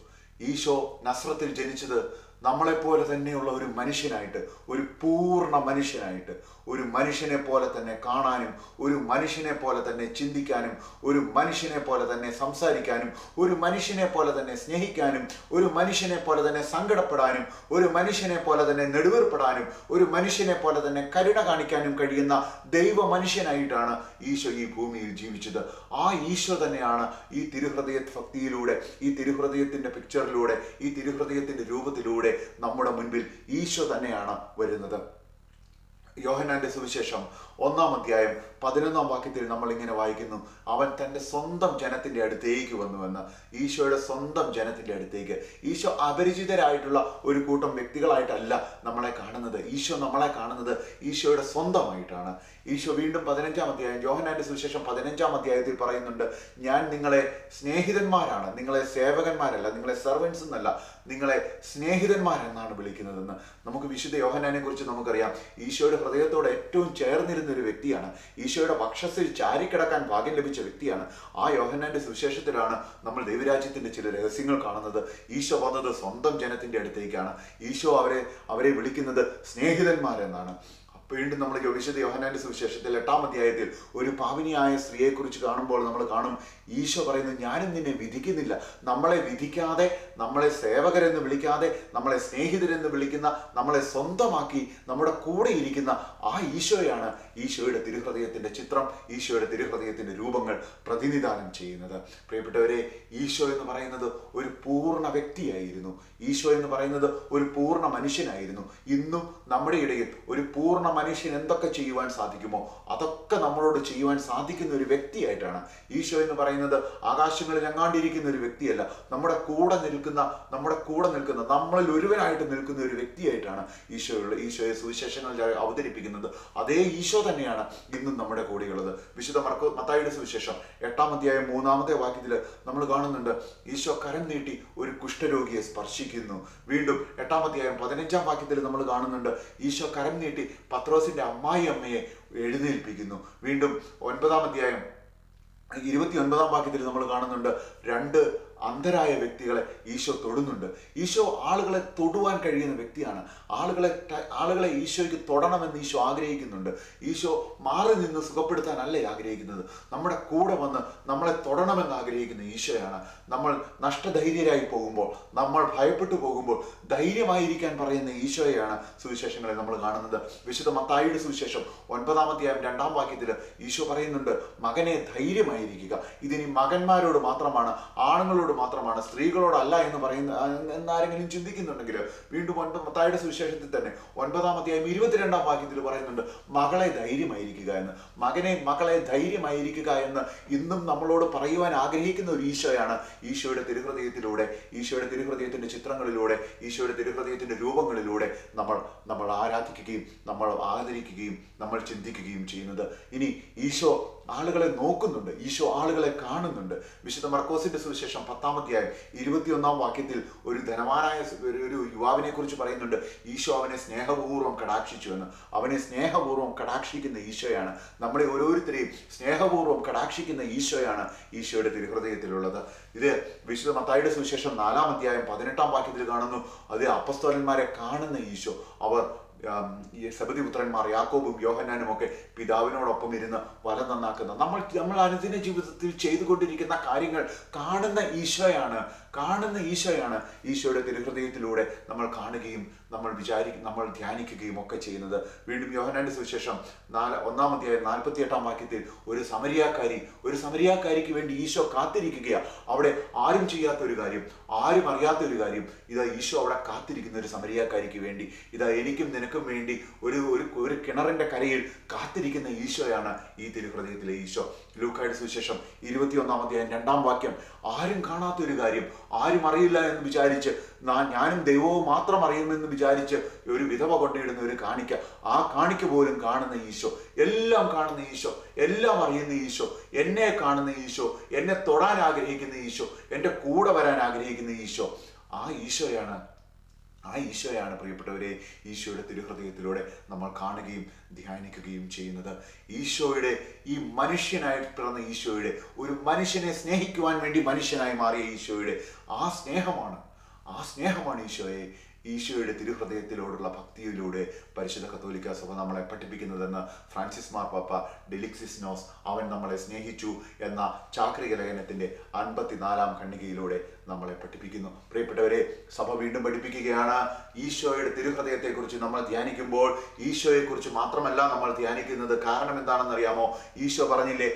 ഈശോ നസ്രത്തിൽ ജനിച്ചത് നമ്മളെപ്പോലെ തന്നെയുള്ള ഒരു മനുഷ്യനായിട്ട്, ഒരു പൂർണ്ണ മനുഷ്യനായിട്ട്, ഒരു മനുഷ്യനെ പോലെ തന്നെ കാണാനും, ഒരു മനുഷ്യനെ പോലെ തന്നെ ചിന്തിക്കാനും, ഒരു മനുഷ്യനെ പോലെ തന്നെ സംസാരിക്കാനും, ഒരു മനുഷ്യനെ പോലെ തന്നെ സ്നേഹിക്കാനും, ഒരു മനുഷ്യനെ പോലെ തന്നെ സങ്കടപ്പെടാനും, ഒരു മനുഷ്യനെ പോലെ തന്നെ നെടുവേർപ്പെടാനും, ഒരു മനുഷ്യനെ പോലെ തന്നെ കരുണ കാണിക്കാനും കഴിയുന്ന ദൈവ മനുഷ്യനായിട്ടാണ് ഈശോ ഈ ഭൂമിയിൽ ജീവിച്ചത്. ആ ഈശോ തന്നെയാണ് ഈ തിരുഹൃദയ ഭക്തിയിലൂടെ, ഈ തിരുഹൃദയത്തിൻ്റെ പിക്ചറിലൂടെ, ഈ തിരുഹൃദയത്തിൻ്റെ രൂപത്തിലൂടെ നമ്മുടെ മുൻപിൽ ഈശോ തന്നെയാണ് വരുന്നത്. യോഹന്നാന്റെ സുവിശേഷം 1-ാം അധ്യായം 11-ാം വാക്യത്തിൽ നമ്മൾ ഇങ്ങനെ വായിക്കുന്നു, അവൻ തൻ്റെ സ്വന്തം ജനത്തിൻ്റെ അടുത്തേക്ക് വന്നുവെന്ന്. ഈശോയുടെ സ്വന്തം ജനത്തിൻ്റെ അടുത്തേക്ക്. ഈശോ അപരിചിതരായിട്ടുള്ള ഒരു കൂട്ടം വ്യക്തികളായിട്ടല്ല നമ്മളെ കാണുന്നത്. ഈശോ നമ്മളെ കാണുന്നത് ഈശോയുടെ സ്വന്തമായിട്ടാണ്. ഈശോ വീണ്ടും 15-ാം അധ്യായം, യോഹന്നാന്റെ സുവിശേഷം 15-ാം അധ്യായത്തിൽ പറയുന്നുണ്ട്, ഞാൻ നിങ്ങളെ സ്നേഹിതന്മാരാണ്, നിങ്ങളെ സേവകന്മാരല്ല, നിങ്ങളെ സെർവൻസ് എന്നല്ല, നിങ്ങളെ സ്നേഹിതന്മാരെന്നാണ് വിളിക്കുന്നതെന്ന്. നമുക്ക് വിശുദ്ധ യോഹന്നാനെ കുറിച്ച് നമുക്കറിയാം. ഈശോയുടെ ഹൃദയത്തോട് ഏറ്റവും ചേർന്നിരുന്ന ഒരു വ്യക്തിയാണ്. ഈശോയുടെ വക്ഷസ്സിൽ ചാരിക്കിടക്കാൻ ഭാഗ്യം ലഭിച്ച വ്യക്തിയാണ്. ആ യോഹന്നാന്റെ സുവിശേഷത്തിലാണ് നമ്മൾ ദൈവരാജ്യത്തിന്റെ ചില രഹസ്യങ്ങൾ കാണുന്നത്. ഈശോ വന്നത് സ്വന്തം ജനത്തിന്റെ അടുത്തേക്കാണ്. ഈശോ അവരെ വിളിക്കുന്നത് സ്നേഹിതന്മാരെന്നാണ്. വീണ്ടും നമ്മൾ വിശുദ്ധ യോഹന്നാന്റെ സുവിശേഷത്തിൽ 8-ാം അധ്യായത്തിൽ ഒരു പാപിനിയായ സ്ത്രീയെക്കുറിച്ച് കാണുമ്പോൾ നമ്മൾ കാണും, ഈശോ പറയുന്നത്, ഞാനും നിന്നെ വിധിക്കുന്നില്ല. നമ്മളെ വിധിക്കാതെ, നമ്മളെ സേവകരെന്ന് വിളിക്കാതെ, നമ്മളെ സ്നേഹിതരെന്ന് വിളിക്കുന്ന, നമ്മളെ സ്വന്തമാക്കി നമ്മുടെ കൂടെ ഇരിക്കുന്ന ആ ഈശോയാണ് ഈശോയുടെ തിരുഹൃദയത്തിൻ്റെ ചിത്രം, ഈശോയുടെ തിരുഹൃദയത്തിൻ്റെ രൂപങ്ങൾ പ്രതിനിധാനം ചെയ്യുന്നത്. പ്രിയപ്പെട്ടവരെ, ഈശോ എന്ന് പറയുന്നത് ഒരു പൂർണ്ണ വ്യക്തിയായിരുന്നു. ഈശോ എന്ന് പറയുന്നത് ഒരു പൂർണ്ണ മനുഷ്യനായിരുന്നു. ഇന്നും നമ്മുടെ ഇടയിൽ ഒരു പൂർണ്ണ മനുഷ്യൻ എന്തൊക്കെ ചെയ്യുവാൻ സാധിക്കുമോ അതൊക്കെ നമ്മളോട് ചെയ്യുവാൻ സാധിക്കുന്ന ഒരു വ്യക്തിയായിട്ടാണ് ഈശോ എന്ന് പറയുന്നത്. ആകാശങ്ങളിൽ എങ്ങാണ്ടിരിക്കുന്ന ഒരു വ്യക്തിയല്ല, നമ്മുടെ കൂടെ നിൽക്കുന്ന, നമ്മളിൽ ഒരുവനായിട്ട് നിൽക്കുന്ന ഒരു വ്യക്തിയായിട്ടാണ് ഈശോയെ സുവിശേഷങ്ങളിൽ അവതരിപ്പിക്കുന്നത്. അതേ ഈശോ തന്നെയാണ് ഇന്നും നമ്മുടെ കൂടെയുള്ളത്. വിശുദ്ധ മത്തായിയുടെ സുവിശേഷം 8-ാം അധ്യായം 3-ാമത്തെ വാക്യത്തിൽ നമ്മൾ കാണുന്നുണ്ട്, ഈശോ കരം നീട്ടി ഒരു കുഷ്ഠരോഗിയെ സ്പർശിക്കുന്നു. വീണ്ടും 8-ാം അധ്യായം 15-ാം വാക്യത്തിൽ നമ്മൾ കാണുന്നുണ്ട്, ഈശോ കരം നീട്ടി പത്രോസിന്റെ അമ്മയെ എഴുന്നേൽപ്പിക്കുന്നു. വീണ്ടും 9-ാം അധ്യായം 29-ാം വാക്യത്തിൽ നമ്മൾ കാണുന്നുണ്ട്, 2 അന്ധരായ വ്യക്തികളെ ഈശോ തൊടുന്നുണ്ട്. ഈശോ ആളുകളെ തൊടുവാൻ കഴിയുന്ന വ്യക്തിയാണ്. ആളുകളെ ഈശോയ്ക്ക് തൊടണമെന്ന് ഈശോ ആഗ്രഹിക്കുന്നുണ്ട്. ഈശോ മാറി നിന്ന് സുഖപ്പെടുത്താനല്ല ആഗ്രഹിക്കുന്നത്, നമ്മുടെ കൂടെ വന്ന് നമ്മളെ തൊടണമെന്ന് ആഗ്രഹിക്കുന്ന ഈശോയാണ്. നമ്മൾ നഷ്ടധൈര്യരായി പോകുമ്പോൾ, നമ്മൾ ഭയപ്പെട്ടു പോകുമ്പോൾ ധൈര്യമായിരിക്കാൻ പറയുന്ന ഈശോയെയാണ് സുവിശേഷങ്ങളിൽ നമ്മൾ കാണുന്നത്. വിശുദ്ധ മത്തായിയുടെ സുവിശേഷം 9-ാം അധ്യായം 2-ാം വാക്യത്തിൽ ഈശോ പറയുന്നുണ്ട്, മകനെ ധൈര്യമായിരിക്കുക. ഇതിനി മകന്മാരോട് മാത്രമാണ്, ആണുങ്ങളോട് മാത്രമാണ്, സ്ത്രീകളോടല്ല എന്ന് പറയുന്ന എന്നാരെങ്കിലും ചിന്തിക്കുന്നുണ്ടെങ്കിൽ വീണ്ടും മത്തായിയുടെ സുവിശേഷത്തിൽ തന്നെ 9-ാം അധ്യായം 22-ാം വാക്യത്തിൽ പറയുന്നുണ്ട്, മകളെ ധൈര്യമായിരിക്കുക എന്ന്. മകളെ ധൈര്യമായിരിക്കുക എന്ന് ഇന്നും നമ്മളോട് പറയുവാൻ ആഗ്രഹിക്കുന്ന ഒരു ഈശോയാണ് ഈശോയുടെ തിരുഹൃദയത്തിലൂടെ, ഈശോയുടെ തിരുഹൃദയത്തിന്റെ ചിത്രങ്ങളിലൂടെ, ഈശോയുടെ തിരുഹൃദയത്തിന്റെ രൂപങ്ങളിലൂടെ നമ്മൾ ആരാധിക്കുകയും നമ്മൾ ആദരിക്കുകയും നമ്മൾ ചിന്തിക്കുകയും ചെയ്യുന്നത്. ഇനി ഈശോ ആളുകളെ നോക്കുന്നുണ്ട്, ഈശോ ആളുകളെ കാണുന്നുണ്ട്. വിശുദ്ധ മർക്കോസിന്റെ സുവിശേഷം 10-ാം അധ്യായം 21-ാം വാക്യത്തിൽ ഒരു ധനവാനായ ഒരു യുവാവിനെ കുറിച്ച് പറയുന്നുണ്ട്, ഈശോ അവനെ സ്നേഹപൂർവ്വം കടാക്ഷിച്ചു എന്ന്. അവനെ സ്നേഹപൂർവ്വം കടാക്ഷിക്കുന്ന ഈശോയാണ്, നമ്മളെ ഓരോരുത്തരെയും സ്നേഹപൂർവ്വം കടാക്ഷിക്കുന്ന ഈശോയാണ് ഈശോയുടെ തിരുഹൃദയത്തിലുള്ളത്. ഇത് വിശുദ്ധ മത്തായിയുടെ സുവിശേഷം 4-ാം അധ്യായം 18-ാം വാക്യത്തിൽ കാണുന്നു. അത് അപ്പസ്തോലന്മാരെ കാണുന്ന ഈശോ, അവർ സബദിപുത്രന്മാർ യാക്കോബും യോഹന്നാനും ഒക്കെ പിതാവിനോടൊപ്പം ഇരുന്ന് വല നന്നാക്കുന്ന, നമ്മൾ അനുദിന ജീവിതത്തിൽ ചെയ്തുകൊണ്ടിരിക്കുന്ന കാര്യങ്ങൾ കാണുന്ന ഈശോയാണ് ഈശോയുടെ തിരുഹൃദയത്തിലൂടെ നമ്മൾ കാണുകയും നമ്മൾ ധ്യാനിക്കുകയും ഒക്കെ ചെയ്യുന്നത്. വീണ്ടും യോഹന്നാന്റെ സുവിശേഷം 1-ാം അധ്യായം 48-ാം വാക്യത്തിൽ ഒരു സമരിയാക്കാരിക്ക് വേണ്ടി ഈശോ കാത്തിരിക്കുകയാണ്. അവിടെ ആരും ചെയ്യാത്തൊരു കാര്യം, ആരും അറിയാത്തൊരു കാര്യം, ഇതാ ഈശോ അവിടെ കാത്തിരിക്കുന്ന ഒരു സമരിയാക്കാരിക്ക് വേണ്ടി, ഇതാ എനിക്കും നിനക്കും വേണ്ടി ഒരു കിണറിന്റെ കരയിൽ കാത്തിരിക്കുന്ന ഈശോയാണ് ഈ തിരുഹൃദയത്തിലെ ഈശോ. ലൂക്കായുടെ സുവിശേഷം 21-ാം അധ്യായം 2-ാം വാക്യം, ആരും കാണാത്തൊരു കാര്യം, ആരും അറിയില്ല എന്ന് വിചാരിച്ച്, ഞാനും ദൈവവും മാത്രം അറിയുമെന്ന് വിചാരിച്ച് ഒരു വിധവ കൊണ്ടിടുന്ന ഒരു കാണിക്ക, ആ കാണിക്ക പോലും കാണുന്ന ഈശോ, എല്ലാം കാണുന്ന ഈശോ, എല്ലാം അറിയുന്ന ഈശോ, എന്നെ കാണുന്ന ഈശോ, എന്നെ തൊടാൻ ആഗ്രഹിക്കുന്ന ഈശോ, എൻ്റെ കൂടെ വരാൻ ആഗ്രഹിക്കുന്ന ഈശോ, ആ ഈശോയാണ് ആ ഈശോയാണ് പ്രിയപ്പെട്ടവരെ ഈശോയുടെ തിരുഹൃദയത്തിലൂടെ നമ്മൾ കാണുകയും ധ്യാനിക്കുകയും ചെയ്യുന്നത്. ഈശോയുടെ ഈ മനുഷ്യനായി പിറന്ന ഈശോയുടെ, ഒരു മനുഷ്യനെ സ്നേഹിക്കുവാൻ വേണ്ടി മനുഷ്യനായി മാറിയ ഈശോയുടെ ആ സ്നേഹമാണ് ഈശോയുടെ തിരുഹൃദയത്തിലോടുള്ള ഭക്തിയിലൂടെ പരിശുദ്ധ കത്തോലിക്ക സഭ നമ്മളെ പഠിപ്പിക്കുന്നതെന്ന് ഫ്രാൻസിസ് മാർപ്പാപ്പ ഡെലിക്സിസ് നോസ് അവൻ നമ്മളെ സ്നേഹിച്ചു എന്ന ചാക്രിക ലേഖനത്തിൻ്റെ 54-ാം ഖണ്ഡികയിലൂടെ നമ്മളെ പഠിപ്പിക്കുന്നു. പ്രിയപ്പെട്ടവരെ, സഭ വീണ്ടും പഠിപ്പിക്കുകയാണ്, ഈശോയുടെ തിരുഹൃദയത്തെക്കുറിച്ച് നമ്മൾ ധ്യാനിക്കുമ്പോൾ ഈശോയെക്കുറിച്ച് മാത്രമല്ല നമ്മൾ ധ്യാനിക്കുന്നത്. കാരണം എന്താണെന്നറിയാമോ? ഈശോ പറഞ്ഞില്ലേ,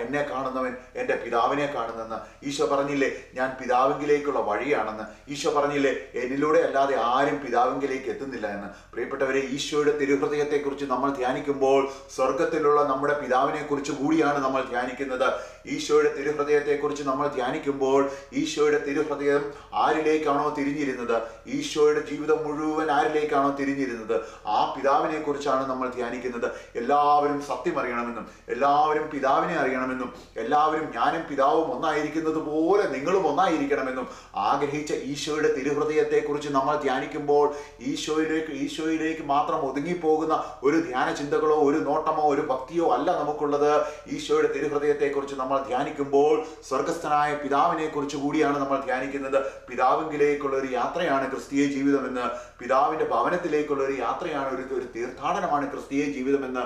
എന്നെ കാണുന്നവൻ എൻ്റെ പിതാവിനെ കാണുന്നെന്ന്. ഈശോ പറഞ്ഞില്ലേ, ഞാൻ പിതാവിങ്കിലേക്കുള്ള വഴിയാണെന്ന്. ഈശോ പറഞ്ഞില്ലേ, എന്നിലൂടെ അല്ലാതെ ആരും പിതാവിങ്കിലേക്ക് എത്തുന്നില്ല എന്ന്. പ്രിയപ്പെട്ടവരെ, ഈശോയുടെ തിരുഹൃദയത്തെക്കുറിച്ച് നമ്മൾ ധ്യാനിക്കുമ്പോൾ സ്വർഗത്തിലുള്ള നമ്മുടെ പിതാവിനെ കുറിച്ച് കൂടിയാണ് നമ്മൾ ധ്യാനിക്കുന്നത്. ഈശോയുടെ തിരുഹൃദയത്തെക്കുറിച്ച് നമ്മൾ ധ്യാനിക്കുമ്പോൾ ഈശോയുടെ തിരുഹൃദയം ആരിലേക്കാണോ തിരിഞ്ഞിരുന്നത്, ഈശോയുടെ ജീവിതം മുഴുവൻ ആരിലേക്കാണോ തിരിഞ്ഞിരുന്നത്, ആ പിതാവിനെ കുറിച്ചാണ് നമ്മൾ ധ്യാനിക്കുന്നത്. എല്ലാവരും സത്യം അറിയണമെന്നും, എല്ലാവരും പിതാവിനെ അറിയണമെന്നും, എല്ലാവരും ഞാനും പിതാവും ഒന്നായിരിക്കുന്നത് പോലെ നിങ്ങളും ഒന്നായിരിക്കണമെന്നും ആഗ്രഹിച്ച ഈശോയുടെ തിരുഹൃദയത്തെക്കുറിച്ച് നമ്മൾ ധ്യാനിക്കുമ്പോൾ ഈശോയിലേക്ക് മാത്രം ഒതുങ്ങിപ്പോകുന്ന ഒരു ധ്യാന ചിന്തകളോ ഒരു നോട്ടമോ ഒരു ഭക്തിയോ അല്ല നമുക്കുള്ളത്. ഈശോയുടെ തിരുഹൃദയത്തെക്കുറിച്ച് നമ്മൾ ധ്യാനിക്കുമ്പോൾ സ്വർഗസ്ഥനായ പിതാവിനെ കുറിച്ച് കൂടിയാണ് നമ്മൾ ധ്യാനിക്കുന്നത്. പിതാവിങ്കിലേക്കുള്ള ഒരു യാത്രയാണ് ക്രിസ്തീയ ജീവിതമെന്ന്, പിതാവിന്റെ ഭവനത്തിലേക്കുള്ള ഒരു യാത്രയാണ്, ഒരു തീർത്ഥാടനമാണ് ക്രിസ്തീയ ജീവിതമെന്ന്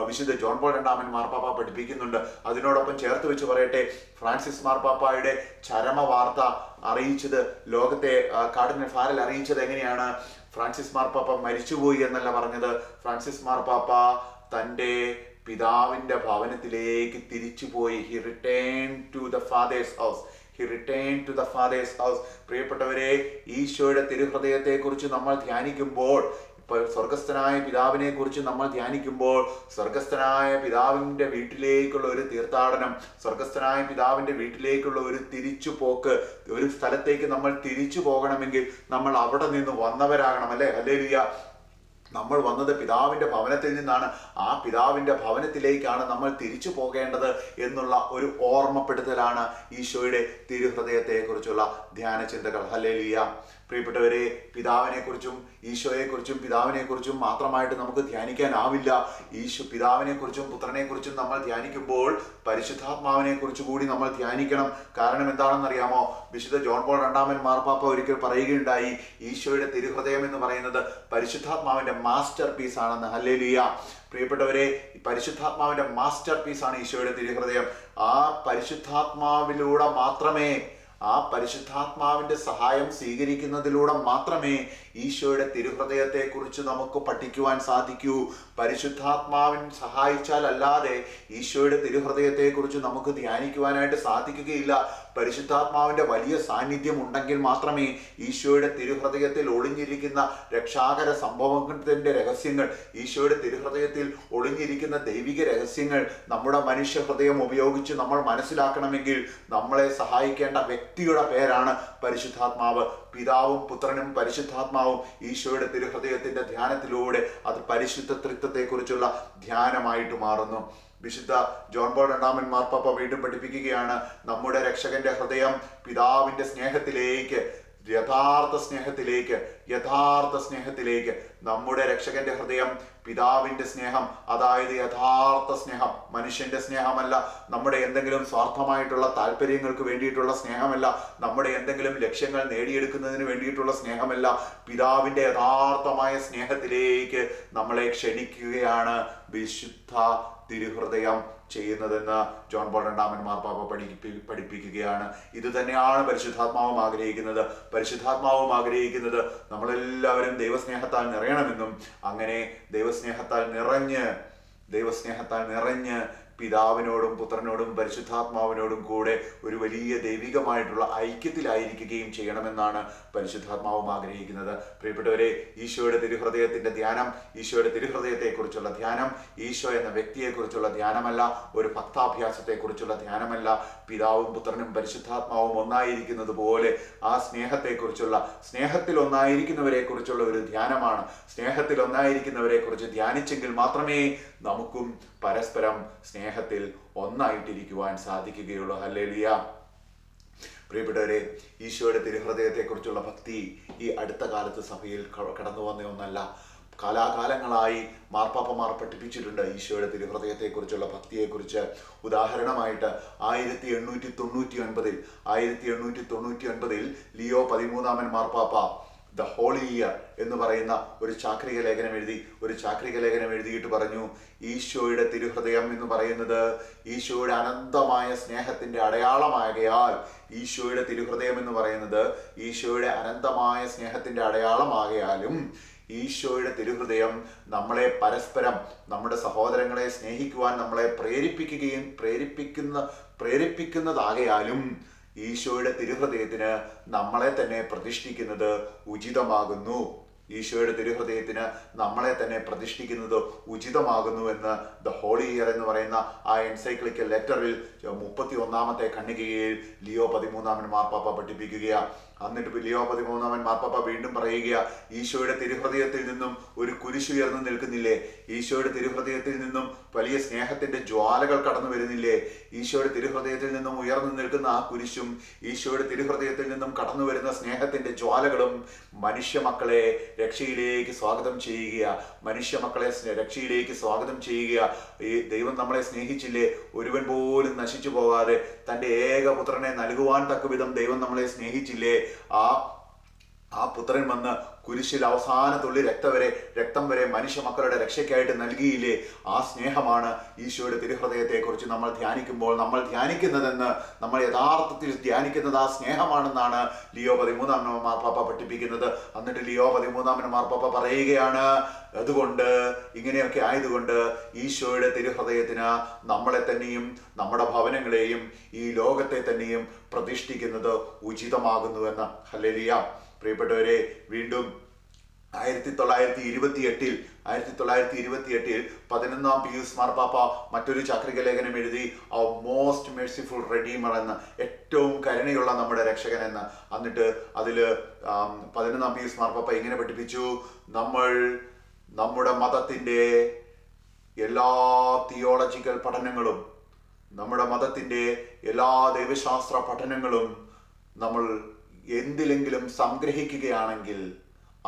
വിശുദ്ധ ജോൺ പോൾ രണ്ടാമൻ മാർപ്പാപ്പ പഠിപ്പിക്കുന്നുണ്ട്. അതിനോടൊപ്പം ചേർത്ത് വെച്ച് പറയട്ടെ, ഫ്രാൻസിസ് മാർപ്പാപ്പയുടെ ചരമ വാർത്ത അറിയിച്ചത്, ലോകത്തെ കാർഡിനൽ ഫാരൽ അറിയിച്ചത് എങ്ങനെയാണ്? ഫ്രാൻസിസ് മാർപ്പാപ്പ മരിച്ചുപോയി എന്നല്ല പറഞ്ഞത്. ഫ്രാൻസിസ് മാർപ്പാപ്പ തൻ്റെ പിതാവിന്റെ ഭവനത്തിലേക്ക് തിരിച്ചുപോയി. He returned to the father's house. പ്രിയപ്പെട്ടവരെ, ഈശോയുടെ തിരുഹൃദയത്തെക്കുറിച്ച് നമ്മൾ ധ്യാനിക്കുമ്പോൾ, സ്വർഗസ്ഥനായ പിതാവിനെ കുറിച്ച് നമ്മൾ ധ്യാനിക്കുമ്പോൾ, സ്വർഗസ്ഥനായ പിതാവിന്റെ വീട്ടിലേക്കുള്ള ഒരു തീർത്ഥാടനം, സ്വർഗസ്ഥനായ പിതാവിന്റെ വീട്ടിലേക്കുള്ള ഒരു തിരിച്ചുപോക്ക്, ഒരു സ്ഥലത്തേക്ക് നമ്മൾ തിരിച്ചു പോകണമെങ്കിൽ നമ്മൾ അവിടെ നിന്ന് വന്നവരാകണം, അല്ലേ? ഹല്ലേലൂയ. നമ്മൾ വന്നത് പിതാവിന്റെ ഭവനത്തിൽ നിന്നാണ്. ആ പിതാവിന്റെ ഭവനത്തിലേക്കാണ് നമ്മൾ തിരിച്ചു പോകേണ്ടത് എന്നുള്ള ഒരു ഓർമ്മപ്പെടുത്തലാണ് ഈശോയുടെ തിരുഹൃദയത്തെക്കുറിച്ചുള്ള ധ്യാന ചിന്തകൾ. ഹല്ലേലൂയ. പ്രിയപ്പെട്ടവരെ, പിതാവിനെക്കുറിച്ചും ഈശോയെക്കുറിച്ചും പിതാവിനെക്കുറിച്ചും മാത്രമായിട്ട് നമുക്ക് ധ്യാനിക്കാനാവില്ല. പിതാവിനെക്കുറിച്ചും പുത്രനെക്കുറിച്ചും നമ്മൾ ധ്യാനിക്കുമ്പോൾ പരിശുദ്ധാത്മാവിനെ കുറിച്ച് കൂടി നമ്മൾ ധ്യാനിക്കണം. കാരണം എന്താണെന്നറിയാമോ? വിശുദ്ധ ജോൺ പോൾ രണ്ടാമൻ മാർപ്പാപ്പ ഒരിക്കൽ പറയുകയുണ്ടായി, ഈശോയുടെ തിരുഹൃദയം എന്ന് പറയുന്നത് പരിശുദ്ധാത്മാവിന്റെ മാസ്റ്റർ പീസ് ആണെന്ന്. ഹല്ലേലൂയ. പ്രിയപ്പെട്ടവരെ, പരിശുദ്ധാത്മാവിന്റെ മാസ്റ്റർ പീസ് ആണ് ഈശോയുടെ തിരുഹൃദയം. ആ പരിശുദ്ധാത്മാവിലൂടെ മാത്രമേ, ആ പരിശുദ്ധാത്മാവിന്റെ സഹായം സ്വീകരിക്കുന്നതിലൂടെ മാത്രമേ ഈശോയുടെ തിരുഹൃദയത്തെക്കുറിച്ച് നമുക്ക് പഠിക്കുവാൻ സാധിക്കൂ. പരിശുദ്ധാത്മാവിൻ സഹായിച്ചാൽ അല്ലാതെ ഈശോയുടെ തിരുഹൃദയത്തെക്കുറിച്ച് നമുക്ക് ധ്യാനിക്കുവാനായിട്ട് സാധിക്കുകയില്ല. പരിശുദ്ധാത്മാവിന്റെ വലിയ സാന്നിധ്യം ഉണ്ടെങ്കിൽ മാത്രമേ ഈശോയുടെ തിരുഹൃദയത്തിൽ ഒളിഞ്ഞിരിക്കുന്ന രക്ഷാകര സംഭവത്തിന്റെ രഹസ്യങ്ങൾ, ഈശോയുടെ തിരുഹൃദയത്തിൽ ഒളിഞ്ഞിരിക്കുന്ന ദൈവിക രഹസ്യങ്ങൾ നമ്മുടെ മനുഷ്യ ഹൃദയം ഉപയോഗിച്ച് നമ്മൾ മനസ്സിലാക്കണമെങ്കിൽ നമ്മളെ സഹായിക്കേണ്ട വ്യക്തിയുടെ പേരാണ് പരിശുദ്ധാത്മാവ്. പിതാവും പുത്രനും പരിശുദ്ധാത്മാവും ഈശോയുടെ തിരുഹൃദയത്തിന്റെ ധ്യാനത്തിലൂടെ അത് പരിശുദ്ധ ത്രിത്വത്തെക്കുറിച്ചുള്ള ധ്യാനമായിട്ട് മാറുന്നു. വിശുദ്ധ ജോൺ പോൾ രണ്ടാമൻ മാർപ്പാപ്പ വീണ്ടും പഠിപ്പിക്കുകയാണ്, നമ്മുടെ രക്ഷകന്റെ ഹൃദയം പിതാവിന്റെ സ്നേഹത്തിലേക്ക്, യഥാർത്ഥ സ്നേഹത്തിലേക്ക് നമ്മുടെ രക്ഷകന്റെ ഹൃദയം പിതാവിന്റെ സ്നേഹം, അതായത് യഥാർത്ഥ സ്നേഹം, മനുഷ്യന്റെ സ്നേഹമല്ല, നമ്മുടെ എന്തെങ്കിലും സ്വാർത്ഥമായിട്ടുള്ള താല്പര്യങ്ങൾക്ക് വേണ്ടിയിട്ടുള്ള സ്നേഹമല്ല, നമ്മുടെ എന്തെങ്കിലും ലക്ഷ്യങ്ങൾ നേടിയെടുക്കുന്നതിന് വേണ്ടിയിട്ടുള്ള സ്നേഹമല്ല, പിതാവിന്റെ യഥാർത്ഥമായ സ്നേഹത്തിലേക്ക് നമ്മളെ ക്ഷണിക്കുകയാണ് വിശുദ്ധ തിരുഹൃദയം ചെയ്യുന്നതെന്ന് ജോൺ പോൾ രണ്ടാമൻ മാർപ്പാപ്പ പഠിപ്പിക്കുകയാണ്. ഇത് തന്നെയാണ് പരിശുദ്ധാത്മാവും ആഗ്രഹിക്കുന്നത്. നമ്മളെല്ലാവരും ദൈവസ്നേഹത്താൽ നിറയണമെന്നും, അങ്ങനെ ദൈവസ്നേഹത്താൽ നിറഞ്ഞ് പിതാവിനോടും പുത്രനോടും പരിശുദ്ധാത്മാവിനോടും കൂടെ ഒരു വലിയ ദൈവികമായിട്ടുള്ള ഐക്യത്തിലായിരിക്കുകയും ചെയ്യണമെന്നാണ് പരിശുദ്ധാത്മാവും ആഗ്രഹിക്കുന്നത്. പ്രിയപ്പെട്ടവരെ, ഈശോയുടെ തിരുഹൃദയത്തിന്റെ ധ്യാനം, ഈശോയുടെ തിരുഹൃദയത്തെക്കുറിച്ചുള്ള ധ്യാനം ഈ എന്ന വ്യക്തിയെക്കുറിച്ചുള്ള ധ്യാനമല്ല, ഒരു ഭക്താഭ്യാസത്തെക്കുറിച്ചുള്ള ധ്യാനമല്ല. പിതാവും പുത്രനും പരിശുദ്ധാത്മാവും ഒന്നായിരിക്കുന്നത് പോലെ ആ സ്നേഹത്തിൽ ഒന്നായിരിക്കുന്നവരെ കുറിച്ചുള്ള ഒരു ധ്യാനമാണ്. സ്നേഹത്തിൽ ഒന്നായിരിക്കുന്നവരെ കുറിച്ച് ധ്യാനിച്ചെങ്കിൽ മാത്രമേ നമുക്കും പരസ്പരം സ്നേഹത്തിൽ ഒന്നായിട്ടിരിക്കുവാൻ സാധിക്കുകയുള്ളൂ. ഹല്ലേലൂയ. പ്രിയപ്പെട്ടവരെ, ഈശോയുടെ തിരുഹൃദയത്തെക്കുറിച്ചുള്ള ഭക്തി ഈ അടുത്ത കാലത്ത് സഭയിൽ കടന്നു വന്ന ഒന്നല്ല. കാലാകാലങ്ങളായി മാർപ്പാപ്പമാർ പഠിപ്പിച്ചിട്ടുണ്ട് ഈശോയുടെ തിരുഹൃദയത്തെക്കുറിച്ചുള്ള ഭക്തിയെക്കുറിച്ച്. ഉദാഹരണമായിട്ട് 1899 ലിയോ 13 മാർപ്പാപ്പ ദ ഹോളി ഇയർ എന്ന് പറയുന്ന ഒരു ചാക്രിക ലേഖനം എഴുതിയിട്ട് പറഞ്ഞു, ഈശോയുടെ തിരുഹൃദയം എന്ന് പറയുന്നത് ഈശോയുടെ അനന്തമായ സ്നേഹത്തിന്റെ അടയാളമാകയാൽ, ഈശോയുടെ തിരുഹൃദയം എന്ന് പറയുന്നത് ഈശോയുടെ അനന്തമായ സ്നേഹത്തിന്റെ അടയാളമാകയാലും ഈശോയുടെ തിരുഹൃദയം നമ്മളെ പരസ്പരം, നമ്മുടെ സഹോദരങ്ങളെ സ്നേഹിക്കുവാൻ നമ്മളെ പ്രേരിപ്പിക്കുന്നതാകയാലും ഈശോയുടെ തിരുഹൃദയത്തിന് നമ്മളെ തന്നെ പ്രതിഷ്ഠിക്കുന്നത് ഉചിതമാകുന്നു. ഈശോയുടെ തിരുഹൃദയത്തിന് നമ്മളെ തന്നെ പ്രതിഷ്ഠിക്കുന്നത് ഉചിതമാകുന്നു എന്ന് ദ ഹോളി ഇയർ എന്ന് പറയുന്ന ആ എൻസൈക്ലിക്കൽ ലെറ്ററിൽ 31 ഖണ്ഡികയിൽ ലിയോ 13 മാർപ്പാപ്പ പഠിപ്പിക്കുകയാണ്. എന്നിട്ട് ലിയോ 13 മാർപ്പാപ്പ വീണ്ടും പറയുക, ഈശോയുടെ തിരുഹൃദയത്തിൽ നിന്നും ഒരു കുരിശുയർന്നു നിൽക്കുന്നില്ലേ? ഈശോയുടെ തിരുഹൃദയത്തിൽ നിന്നും വലിയ സ്നേഹത്തിന്റെ ജ്വാലകൾ കടന്നു വരുന്നില്ലേ? ഈശോയുടെ തിരുഹൃദയത്തിൽ നിന്നും ഉയർന്നു നിൽക്കുന്ന ആ കുരിശും ഈശോയുടെ തിരുഹൃദയത്തിൽ നിന്നും കടന്നു വരുന്ന സ്നേഹത്തിന്റെ ജ്വാലകളും മനുഷ്യ മക്കളെ രക്ഷയിലേക്ക് സ്വാഗതം ചെയ്യുക. ഈ ദൈവം നമ്മളെ സ്നേഹിച്ചില്ലേ? ഒരുവൻ പോലും നശിച്ചു പോകാതെ തൻ്റെ ഏകപുത്രനെ നൽകുവാൻ തക്കവിധം ദൈവം നമ്മളെ സ്നേഹിച്ചില്ലേ? ആ പുത്രൻ വന്ന് കുരിശിൽ അവസാന തുള്ളി രക്തം വരെ മനുഷ്യ മക്കളുടെ രക്ഷയ്ക്കായിട്ട് നൽകിയില്ലേ? ആ സ്നേഹമാണ് ഈശോയുടെ തിരുഹൃദയത്തെക്കുറിച്ച് നമ്മൾ ധ്യാനിക്കുമ്പോൾ നമ്മൾ ധ്യാനിക്കുന്നതെന്ന്, നമ്മൾ യഥാർത്ഥത്തിൽ ധ്യാനിക്കുന്നത് ആ സ്നേഹമാണെന്നാണ് ലിയോ 13 മാർപ്പാപ്പ പഠിപ്പിക്കുന്നത്. എന്നിട്ട് ലിയോ 13 മാർപ്പാപ്പ പറയുകയാണ്, അതുകൊണ്ട് ഇങ്ങനെയൊക്കെ ആയതുകൊണ്ട് ഈശോയുടെ തിരുഹൃദയത്തിന് നമ്മളെ തന്നെയും നമ്മുടെ ഭവനങ്ങളെയും ഈ ലോകത്തെ തന്നെയും പ്രതിഷ്ഠിക്കുന്നത് ഉചിതമാകുന്നുവെന്ന്. ഹല്ലേലൂയ. പ്രിയപ്പെട്ടവരെ, വീണ്ടും 1928 11 പിയൂസ് മാർപ്പാപ്പ മറ്റൊരു ചാക്രിക ലേഖനം എഴുതി, ആ മോസ്റ്റ് മെർസിഫുൾ റെഡീമർ എന്ന്, ഏറ്റവും കരുണയുള്ള നമ്മുടെ രക്ഷകൻ എന്ന്. എന്നിട്ട് അതിൽ 11 പിയൂസ് മാർപ്പാപ്പ ഇങ്ങനെ പഠിപ്പിച്ചു, നമ്മൾ നമ്മുടെ മതത്തിൻ്റെ എല്ലാ തിയോളജിക്കൽ പഠനങ്ങളും, നമ്മുടെ മതത്തിൻ്റെ എല്ലാ ദൈവശാസ്ത്ര പഠനങ്ങളും നമ്മൾ എന്തിലെങ്കിലും സംഗ്രഹിക്കുകയാണെങ്കിൽ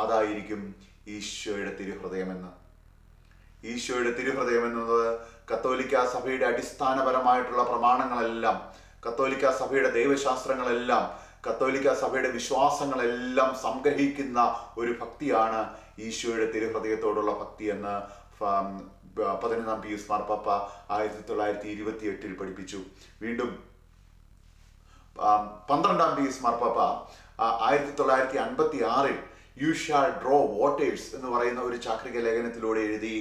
അതായിരിക്കും ഈശോയുടെ തിരുഹൃദയമെന്ന്. ഈശോയുടെ തിരുഹൃദയം എന്നത് കത്തോലിക്ക സഭയുടെ അടിസ്ഥാനപരമായിട്ടുള്ള പ്രമാണങ്ങളെല്ലാം, കത്തോലിക്ക സഭയുടെ ദൈവശാസ്ത്രങ്ങളെല്ലാം, കത്തോലിക്ക സഭയുടെ വിശ്വാസങ്ങളെല്ലാം സംഗ്രഹിക്കുന്ന ഒരു ഭക്തിയാണ് ഈശോയുടെ തിരുഹൃദയത്തോടുള്ള ഭക്തി എന്ന് 11 പിയൂസ് മാർപ്പാപ്പ 1928 പഠിപ്പിച്ചു. വീണ്ടും 12 പിയൂസ് മാർപ്പാപ്പ 1956 യു ഷാൾ ഡ്രോ വാട്ടേഴ്സ് എന്ന് പറയുന്ന ഒരു ചാക്രിക ലേഖനത്തിലൂടെ എഴുതി,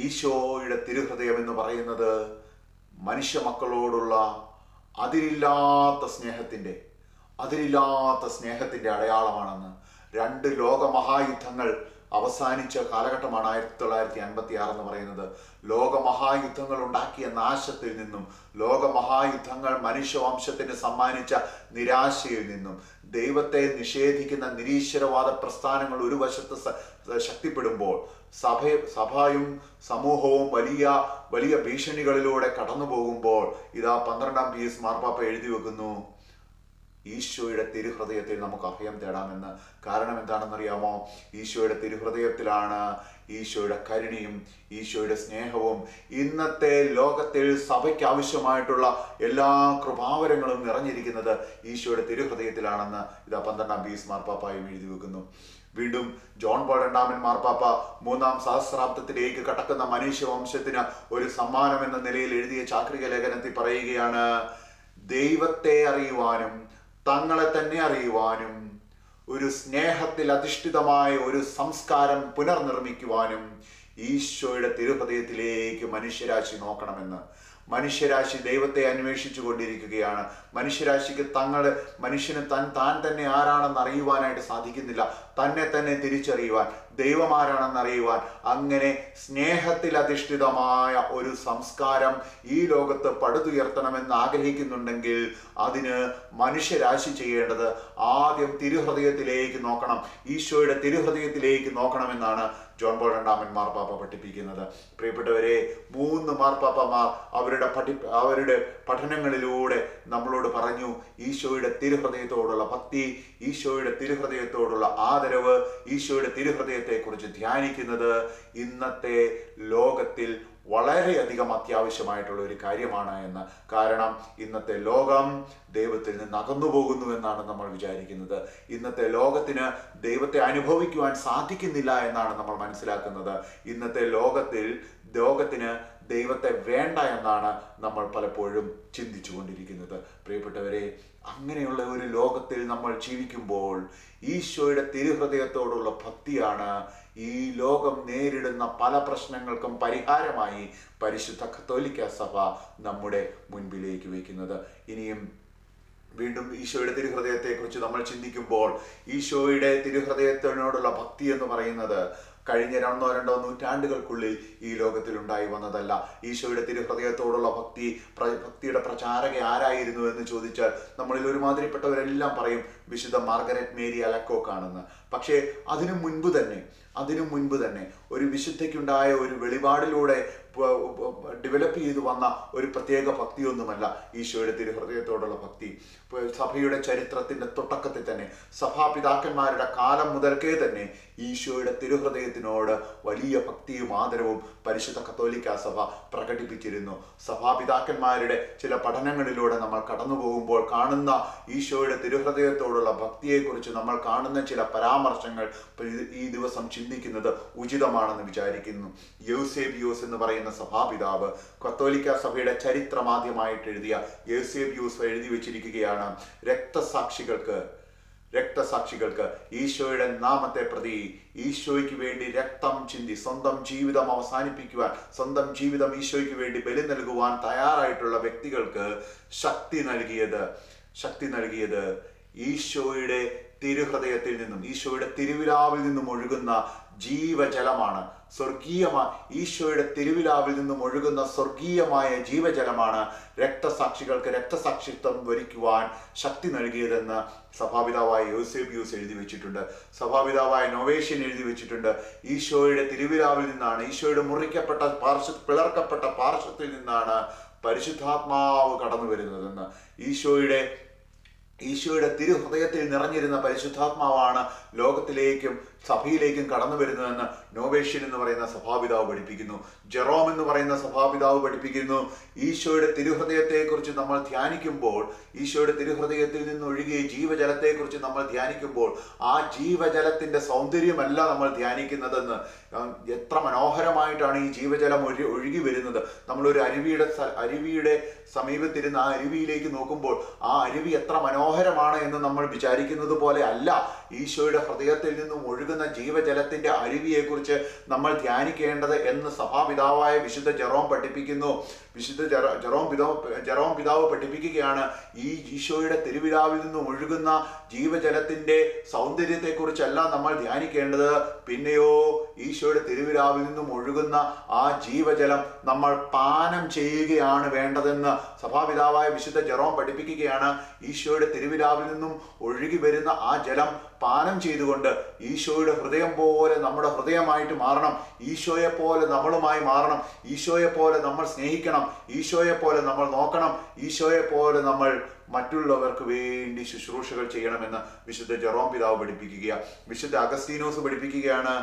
ഈശോയുടെ തിരുഹൃദയം എന്ന് പറയുന്നത് മനുഷ്യ മക്കളോടുള്ള അതിരില്ലാത്ത സ്നേഹത്തിന്റെ അടയാളമാണെന്ന്. 2 ലോകമഹായുദ്ധങ്ങൾ അവസാനിച്ച കാലഘട്ടമാണ് 1956 എന്ന് പറയുന്നത്. ലോകമഹായുദ്ധങ്ങൾ ഉണ്ടാക്കിയ നാശത്തിൽ നിന്നും, ലോകമഹായുദ്ധങ്ങൾ മനുഷ്യവംശത്തിന് സമ്മാനിച്ച നിരാശയിൽ നിന്നും, ദൈവത്തെ നിഷേധിക്കുന്ന നിരീശ്വരവാദ പ്രസ്ഥാനങ്ങൾ ഒരു വശത്ത് ശക്തിപ്പെടുമ്പോൾ സഭയും സമൂഹവും വലിയ ഭീഷണികളിലൂടെ കടന്നു പോകുമ്പോൾ ഇതാ 12 പിയൂസ് മാർപ്പാപ്പ എഴുതി വെക്കുന്നു, ഈശോയുടെ തിരുഹൃദയത്തിൽ നമുക്ക് അഭയം തേടാമെന്ന്. കാരണം എന്താണെന്നറിയാമോ? ഈശോയുടെ തിരുഹൃദയത്തിലാണ് ഈശോയുടെ കരുണയും ഈശോയുടെ സ്നേഹവും ഇന്നത്തെ ലോകത്തിൽ സഭയ്ക്ക് ആവശ്യമായിട്ടുള്ള എല്ലാ കൃപാവരങ്ങളും നിറഞ്ഞിരിക്കുന്നത് ഈശോയുടെ തിരുഹൃദയത്തിലാണെന്ന് ഇതാ 12 പിയൂസ് മാർപ്പാപ്പയും എഴുതി വെക്കുന്നു. വീണ്ടും ജോൺ പോൾ II മാർപ്പാപ്പ 3-ാം സഹസ്രാബ്ദത്തിലേക്ക് കടക്കുന്ന മനുഷ്യവംശത്തിന് ഒരു സമ്മാനം എന്ന നിലയിൽ എഴുതിയ ചാക്രിക ലേഖനത്തിൽ പറയുകയാണ്, ദൈവത്തെ അറിയുവാനും തങ്ങളെ തന്നെ അറിയുവാനും ഒരു സ്നേഹത്തിൽ അധിഷ്ഠിതമായ ഒരു സംസ്കാരം പുനർനിർമ്മിക്കുവാനും ഈശോയുടെ തിരുഹൃദയത്തിലേക്ക് മനുഷ്യരാശി നോക്കണമെന്ന്. മനുഷ്യരാശി ദൈവത്തെ അന്വേഷിച്ചു കൊണ്ടിരിക്കുകയാണ്. മനുഷ്യരാശിക്ക് മനുഷ്യന് താൻ തന്നെ ആരാണെന്ന് അറിയുവാനായിട്ട് സാധിക്കുന്നില്ല. തന്നെ തിരിച്ചറിയുവാൻ, ദൈവമാരാണെന്ന് അറിയുവാൻ, അങ്ങനെ സ്നേഹത്തിൽ അധിഷ്ഠിതമായ ഒരു സംസ്കാരം ഈ ലോകത്ത് പടുതുയർത്തണമെന്ന് ആഗ്രഹിക്കുന്നുണ്ടെങ്കിൽ അതിന് മനുഷ്യരാശി ചെയ്യേണ്ടത് ആദ്യം തിരുഹൃദയത്തിലേക്ക് നോക്കണം, ഈശോയുടെ തിരുഹൃദയത്തിലേക്ക് നോക്കണമെന്നാണ് ജോൺ പോൾ രണ്ടാമൻ മാർപ്പാപ്പ പഠിപ്പിക്കുന്നത്. പ്രിയപ്പെട്ടവരെ, 3 മാർപ്പാപ്പമാർ അവരുടെ പഠനങ്ങളിലൂടെ നമ്മളോട് പറഞ്ഞു, ഈശോയുടെ തിരുഹൃദയത്തോടുള്ള ഭക്തി, ഈശോയുടെ തിരുഹൃദയത്തോടുള്ള ആദരവ്, ഈശോയുടെ തിരുഹൃദയത്തെക്കുറിച്ച് ധ്യാനിക്കുന്നത് ഇന്നത്തെ ലോകത്തിൽ വളരെയധികം അത്യാവശ്യമായിട്ടുള്ള ഒരു കാര്യമാണ് എന്ന്. കാരണം ഇന്നത്തെ ലോകം ദൈവത്തിൽ നിന്ന് അകന്നു പോകുന്നു എന്നാണ് നമ്മൾ വിചാരിക്കുന്നത്. ഇന്നത്തെ ലോകത്തിന് ദൈവത്തെ അനുഭവിക്കുവാൻ സാധിക്കുന്നില്ല എന്നാണ് നമ്മൾ മനസ്സിലാക്കുന്നത്. ഇന്നത്തെ ലോകത്തിന് ദൈവത്തെ വേണ്ട എന്നാണ് നമ്മൾ പലപ്പോഴും ചിന്തിച്ചു കൊണ്ടിരിക്കുന്നത്. പ്രിയപ്പെട്ടവരെ, അങ്ങനെയുള്ള ഒരു ലോകത്തിൽ നമ്മൾ ജീവിക്കുമ്പോൾ ഈശോയുടെ തിരുഹൃദയത്തോടുള്ള ഭക്തിയാണ് ഈ ലോകം നേരിടുന്ന പല പ്രശ്നങ്ങൾക്കും പരിഹാരമായി പരിശുദ്ധ കത്തോലിക്ക സഭ നമ്മുടെ മുൻപിലേക്ക് വയ്ക്കുന്നത്. ഇനിയും വീണ്ടും ഈശോയുടെ തിരുഹൃദയത്തെക്കുറിച്ച് നമ്മൾ ചിന്തിക്കുമ്പോൾ, ഈശോയുടെ തിരുഹൃദയത്തിനോടുള്ള ഭക്തി എന്ന് പറയുന്നത് കഴിഞ്ഞ 1-2 നൂറ്റാണ്ടുകൾക്കുള്ളിൽ ഈ ലോകത്തിൽ ഉണ്ടായി വന്നതല്ല. ഈശോയുടെ തിരുഹൃദയത്തോടുള്ള ഭക്തിയുടെ പ്രചാരക ആരായിരുന്നു എന്ന് ചോദിച്ചാൽ നമ്മളിൽ ഒരുമാതിരിപ്പെട്ടവരെല്ലാം പറയും വിശുദ്ധ മാർഗരറ്റ് മേരി അലക്കോക്ക് ആണെന്ന്. പക്ഷേ അതിനു മുൻപ് തന്നെ ഒരു വിശുദ്ധയ്ക്കുണ്ടായ ഒരു വെളിപാടിലൂടെ ഡെവലപ്പ് ചെയ്തു വന്ന ഒരു പ്രത്യേക ഭക്തിയൊന്നുമല്ല ഈശോയുടെ തിരുഹൃദയത്തോടുള്ള ഭക്തി. സഭയുടെ ചരിത്രത്തിന്റെ തുടക്കത്തിൽ തന്നെ, സഭാപിതാക്കന്മാരുടെ കാലം മുതൽക്കേ തന്നെ ഈശോയുടെ തിരുഹൃദയത്തിനോട് വലിയ ഭക്തിയും ആദരവും പരിശുദ്ധ കത്തോലിക്ക സഭ പ്രകടിപ്പിച്ചിരുന്നു. സഭാപിതാക്കന്മാരുടെ ചില പഠനങ്ങളിലൂടെ നമ്മൾ കടന്നു പോകുമ്പോൾ കാണുന്ന ഈശോയുടെ തിരുഹൃദയത്തോടുള്ള ഭക്തിയെക്കുറിച്ച് നമ്മൾ കാണുന്ന ചില പരാമർശങ്ങൾ ഈ ദിവസം ചിന്തിക്കുന്നത് ഉചിതമാണെന്ന് വിചാരിക്കുന്നു. യൂസേബിയോസ് എന്ന് പറയുന്ന സഭാപിതാവ് കത്തോലിക്ക സഭയുടെ ചരിത്രമാദ്യമായിട്ട് എഴുതിയ യൂസേബിയോസ് എഴുതി വെച്ചിരിക്കുകയാണ്, രക്തസാക്ഷികൾക്ക് ഈശോയുടെ നാമത്തെ പ്രതി ഈശോയ്ക്ക് വേണ്ടി രക്തം ചിന്തി സ്വന്തം ജീവിതം അവസാനിപ്പിക്കുവാൻ, സ്വന്തം ജീവിതം ഈശോയ്ക്ക് വേണ്ടി ബലി നൽകുവാൻ തയ്യാറായിട്ടുള്ള വ്യക്തികൾക്ക് ശക്തി നൽകിയത് ഈശോയുടെ തിരുഹൃദയത്തിൽ നിന്നും, ഈശോയുടെ തിരുവിലാവിൽ നിന്നും ഒഴുകുന്ന ജീവജലമാണ്. ഈശോയുടെ തിരുവിലാവിൽ നിന്നും ഒഴുകുന്ന സ്വർഗീയമായ ജീവജലമാണ് രക്തസാക്ഷികൾക്ക് രക്തസാക്ഷിത്വം വരിക്കുവാൻ ശക്തി നൽകിയതെന്ന് സഭാപിതാവായ യൂസേബിയൂസ് എഴുതി വെച്ചിട്ടുണ്ട്. സഭാപിതാവായ നോവേഷ്യൻ എഴുതി വെച്ചിട്ടുണ്ട്. ഈശോയുടെ തിരുവിലാവിൽ നിന്നാണ്, ഈശോയുടെ പിളർക്കപ്പെട്ട പാർശ്വത്തിൽ നിന്നാണ് പരിശുദ്ധാത്മാവ് കടന്നു വരുന്നതെന്ന്. ഈശോയുടെ തിരുഹൃദയത്തിൽ നിറഞ്ഞിരുന്ന പരിശുദ്ധാത്മാവാണ് ലോകത്തിലേക്കും സഭയിലേക്കും കടന്നു വരുന്നതെന്ന് നോവേഷ്യൻ എന്ന് പറയുന്ന സഭാപിതാവ് പഠിപ്പിക്കുന്നു. ജെറോം എന്ന് പറയുന്ന സഭാപിതാവ് പഠിപ്പിക്കുന്നു. ഈശോയുടെ തിരുഹൃദയത്തെക്കുറിച്ച് നമ്മൾ ധ്യാനിക്കുമ്പോൾ, ഈശോയുടെ തിരുഹൃദയത്തിൽ നിന്ന് ഒഴുകിയ ജീവജലത്തെക്കുറിച്ച് നമ്മൾ ധ്യാനിക്കുമ്പോൾ ആ ജീവജലത്തിന്റെ സൗന്ദര്യമല്ല നമ്മൾ ധ്യാനിക്കുന്നതെന്ന്. എത്ര മനോഹരമായിട്ടാണ് ഈ ജീവജലം ഒഴുകി വരുന്നത്. നമ്മളൊരു അരുവിയുടെ സമീപത്തിരുന്ന് ആ അരുവിയിലേക്ക് നോക്കുമ്പോൾ ആ അരുവി എത്ര മനോഹരമാണ് എന്ന് നമ്മൾ വിചാരിക്കുന്നത് പോലെ അല്ല ഈശോയുടെ ഹൃദയത്തിൽ നിന്നും ഒഴുകുന്ന ജീവജലത്തിന്റെ അരുവിയെക്കുറിച്ച് നമ്മൾ ധ്യാനിക്കേണ്ടത് എന്ന് സഭാപിതാവായ വിശുദ്ധ ജെറോം പഠിപ്പിക്കുന്നു. വിശുദ്ധ ജെറോം പിതാവ് പഠിപ്പിക്കുകയാണ്, ഈ ഈശോയുടെ തിരുവിലാവിൽ നിന്നും ഒഴുകുന്ന ജീവജലത്തിന്റെ സൗന്ദര്യത്തെക്കുറിച്ചല്ല നമ്മൾ ധ്യാനിക്കേണ്ടത്, പിന്നെയോ ഈശോയുടെ തിരുവിലാവിൽ നിന്നും ഒഴുകുന്ന ആ ജീവജലം നമ്മൾ പാനം ചെയ്യുകയാണ് വേണ്ടതെന്ന് സഭാപിതാവായ വിശുദ്ധ ജെറോം പഠിപ്പിക്കുകയാണ്. ഈശോയുടെ തിരുവിലാവിൽ നിന്നും ഒഴുകി വരുന്ന ആ ജലം പാനം ചെയ്തുകൊണ്ട് ഈശോയുടെ ഹൃദയം പോലെ നമ്മുടെ ഹൃദയമായിട്ട് മാറണം, ഈശോയെ പോലെ നമ്മളുമായി മാറണം, ഈശോയെ പോലെ നമ്മൾ സ്നേഹിക്കണം, ഈശോയെ പോലെ നമ്മൾ നോക്കണം, ഈശോയെ പോലെ നമ്മൾ മറ്റുള്ളവർക്ക് വേണ്ടി ശുശ്രൂഷകൾ ചെയ്യണമെന്ന് വിശുദ്ധ ജെറോം പിതാവ് പഠിപ്പിക്കുകയാണ്. വിശുദ്ധ അഗസ്തീനോസ് പഠിപ്പിക്കുകയാണ്,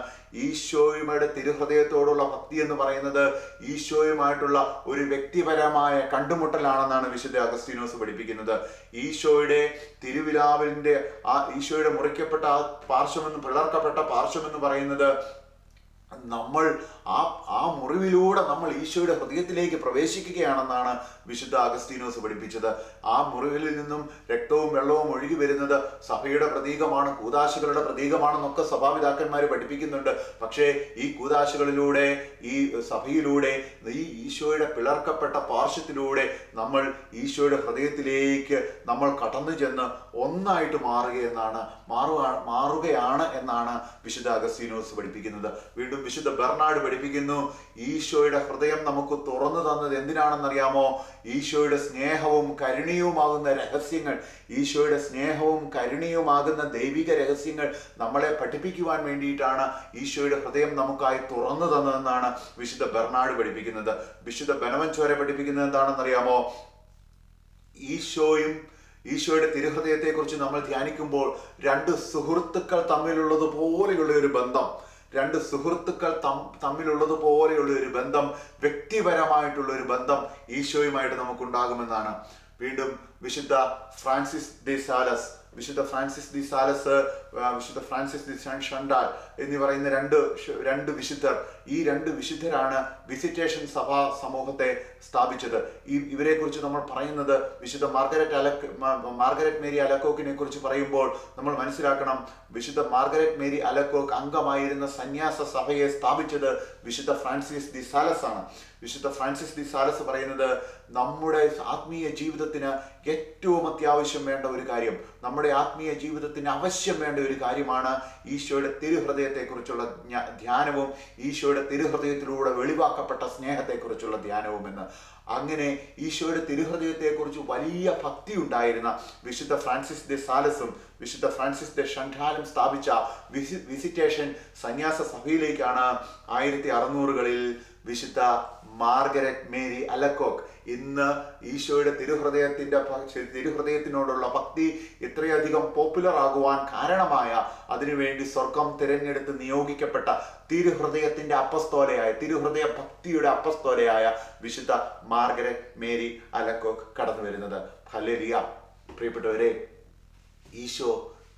ഈശോയുടെ തിരുഹൃദയത്തോടുള്ള ഭക്തി എന്ന് പറയുന്നത് ഈശോയുമായിട്ടുള്ള ഒരു വ്യക്തിപരമായ കണ്ടുമുട്ടലാണെന്നാണ് വിശുദ്ധ അഗസ്തീനോസ് പഠിപ്പിക്കുന്നത്. ഈശോയുടെ തിരുവിലാവിന്റെ ഈശോയുടെ മുറിക്കപ്പെട്ട ആ പിളർക്കപ്പെട്ട പാർശ്വം എന്ന് പറയുന്നത് നമ്മൾ ആ മുറിവിലൂടെ നമ്മൾ ഈശോയുടെ ഹൃദയത്തിലേക്ക് പ്രവേശിക്കുകയാണെന്നാണ് വിശുദ്ധ അഗസ്തീനോസ് പഠിപ്പിച്ചത്. ആ മുറിവിൽ നിന്നും രക്തവും വെള്ളവും ഒഴുകി വരുന്നത് സഭയുടെ പ്രതീകമാണ്, കൂദാശകളുടെ പ്രതീകമാണെന്നൊക്കെ സഭാപിതാക്കന്മാർ പഠിപ്പിക്കുന്നുണ്ട്. പക്ഷേ ഈ കൂദാശകളിലൂടെ, ഈ സഭയിലൂടെ, ഈ ഈശോയുടെ പിളർക്കപ്പെട്ട പാർശ്വത്തിലൂടെ നമ്മൾ ഈശോയുടെ ഹൃദയത്തിലേക്ക് നമ്മൾ കടന്നു ചെന്ന് ഒന്നായിട്ട് മാറുകയാണ് എന്നാണ് വിശുദ്ധ അഗസ്തീനോസ് പഠിപ്പിക്കുന്നത്. വീണ്ടും വിശുദ്ധ ബെർണാഡ് പഠിപ്പിക്കുന്നു, ഈശോയുടെ ഹൃദയം നമുക്ക് തുറന്നു തന്നത് എന്തിനാണെന്നറിയാമോ? ഈശോയുടെ സ്നേഹവും കരുണയുമാകുന്ന രഹസ്യങ്ങൾ, ഈശോയുടെ സ്നേഹവും കരുണയുമാകുന്ന ദൈവിക രഹസ്യങ്ങൾ നമ്മളെ പഠിപ്പിക്കുവാൻ വേണ്ടിയിട്ടാണ് ഈശോയുടെ ഹൃദയം നമുക്കായി തുറന്നു തന്നതെന്നാണ് വിശുദ്ധ ബെർണാഡ് പഠിപ്പിക്കുന്നത്. വിശുദ്ധ ബെനവൻചോര പഠിപ്പിക്കുന്നത് എന്താണെന്നറിയാമോ? ഈശോയുടെ തിരുഹൃദയത്തെക്കുറിച്ച് നമ്മൾ ധ്യാനിക്കുമ്പോൾ രണ്ട് സുഹൃത്തുക്കൾ തമ്മിലുള്ളതുപോലെയുള്ള ഒരു ബന്ധം, രണ്ട് സുഹൃത്തുക്കൾ തമ്മിലുള്ളതുപോലെയുള്ള ഒരു ബന്ധം, വ്യക്തിപരമായിട്ടുള്ള ഒരു ബന്ധം ഈശോയുമായിട്ട് നമുക്കുണ്ടാകുമെന്നാണ്. വീണ്ടും വിശുദ്ധ ഫ്രാൻസിസ് ദി സാലസ്, വിശുദ്ധ ഫ്രാൻസിസ് ദി ഷണ്ടാൽ എന്നീ പറയുന്ന രണ്ട് വിശുദ്ധർ, ഈ രണ്ട് വിശുദ്ധരാണ് വിസിറ്റേഷൻ സഭാ സമൂഹത്തെ സ്ഥാപിച്ചത്. ഇവരെ കുറിച്ച് നമ്മൾ പറയുന്നത്, വിശുദ്ധ മാർഗരറ്റ് മേരി അലക്കോക്കിനെ കുറിച്ച് പറയുമ്പോൾ നമ്മൾ മനസ്സിലാക്കണം, വിശുദ്ധ മാർഗരറ്റ് മേരി അലക്കോക്ക് അംഗമായിരുന്ന സന്യാസ സഭയെ സ്ഥാപിച്ചത് വിശുദ്ധ ഫ്രാൻസിസ് ദി സാലസ് ആണ്. വിശുദ്ധ ഫ്രാൻസിസ് ദി സാലസ് പറയുന്നത്, നമ്മുടെ ആത്മീയ ജീവിതത്തിന് ഏറ്റവും അത്യാവശ്യം വേണ്ട ഒരു കാര്യം, നമ്മുടെ ആത്മീയ ജീവിതത്തിന് അവശ്യം വേണ്ട ഒരു കാര്യമാണ് ഈശോയുടെ തിരുഹൃദയത്തെക്കുറിച്ചുള്ള ധ്യാനവും ഈശോയുടെ തിരുഹൃദയത്തിലൂടെ വെളിവാക്കപ്പെട്ട സ്നേഹത്തെക്കുറിച്ചുള്ള ധ്യാനവും എന്ന്. അങ്ങനെ ഈശോയുടെ തിരുഹൃദയത്തെക്കുറിച്ച് വലിയ ഭക്തി ഉണ്ടായിരുന്ന വിശുദ്ധ ഫ്രാൻസിസ് ദി സാലസും വിശുദ്ധ ഫ്രാൻസിസ് ദി ഷണ്ടാലും സ്ഥാപിച്ച വിസിറ്റേഷൻ സന്യാസ സഭയിലേക്കാണ് 1600-കളിൽ വിശുദ്ധ മാർഗരറ്റ് മേരി അലക്കോക്ക് ഇന്ന് ഈശോയുടെ തിരുഹൃദയത്തിനോടുള്ള ഭക്തി ഇത്രയധികം പോപ്പുലർ ആകുവാൻ കാരണമായ, അതിനുവേണ്ടി സ്വർഗം തിരഞ്ഞെടുത്ത് നിയോഗിക്കപ്പെട്ട തിരുഹൃദയ ഭക്തിയുടെ അപ്പസ്തോലയായ വിശുദ്ധ മാർഗരറ്റ് മേരി അലക്കോക്ക് കടന്നു വരുന്നത്. ഹല്ലേലൂയ. പ്രിയപ്പെട്ടവരെ, ഈശോ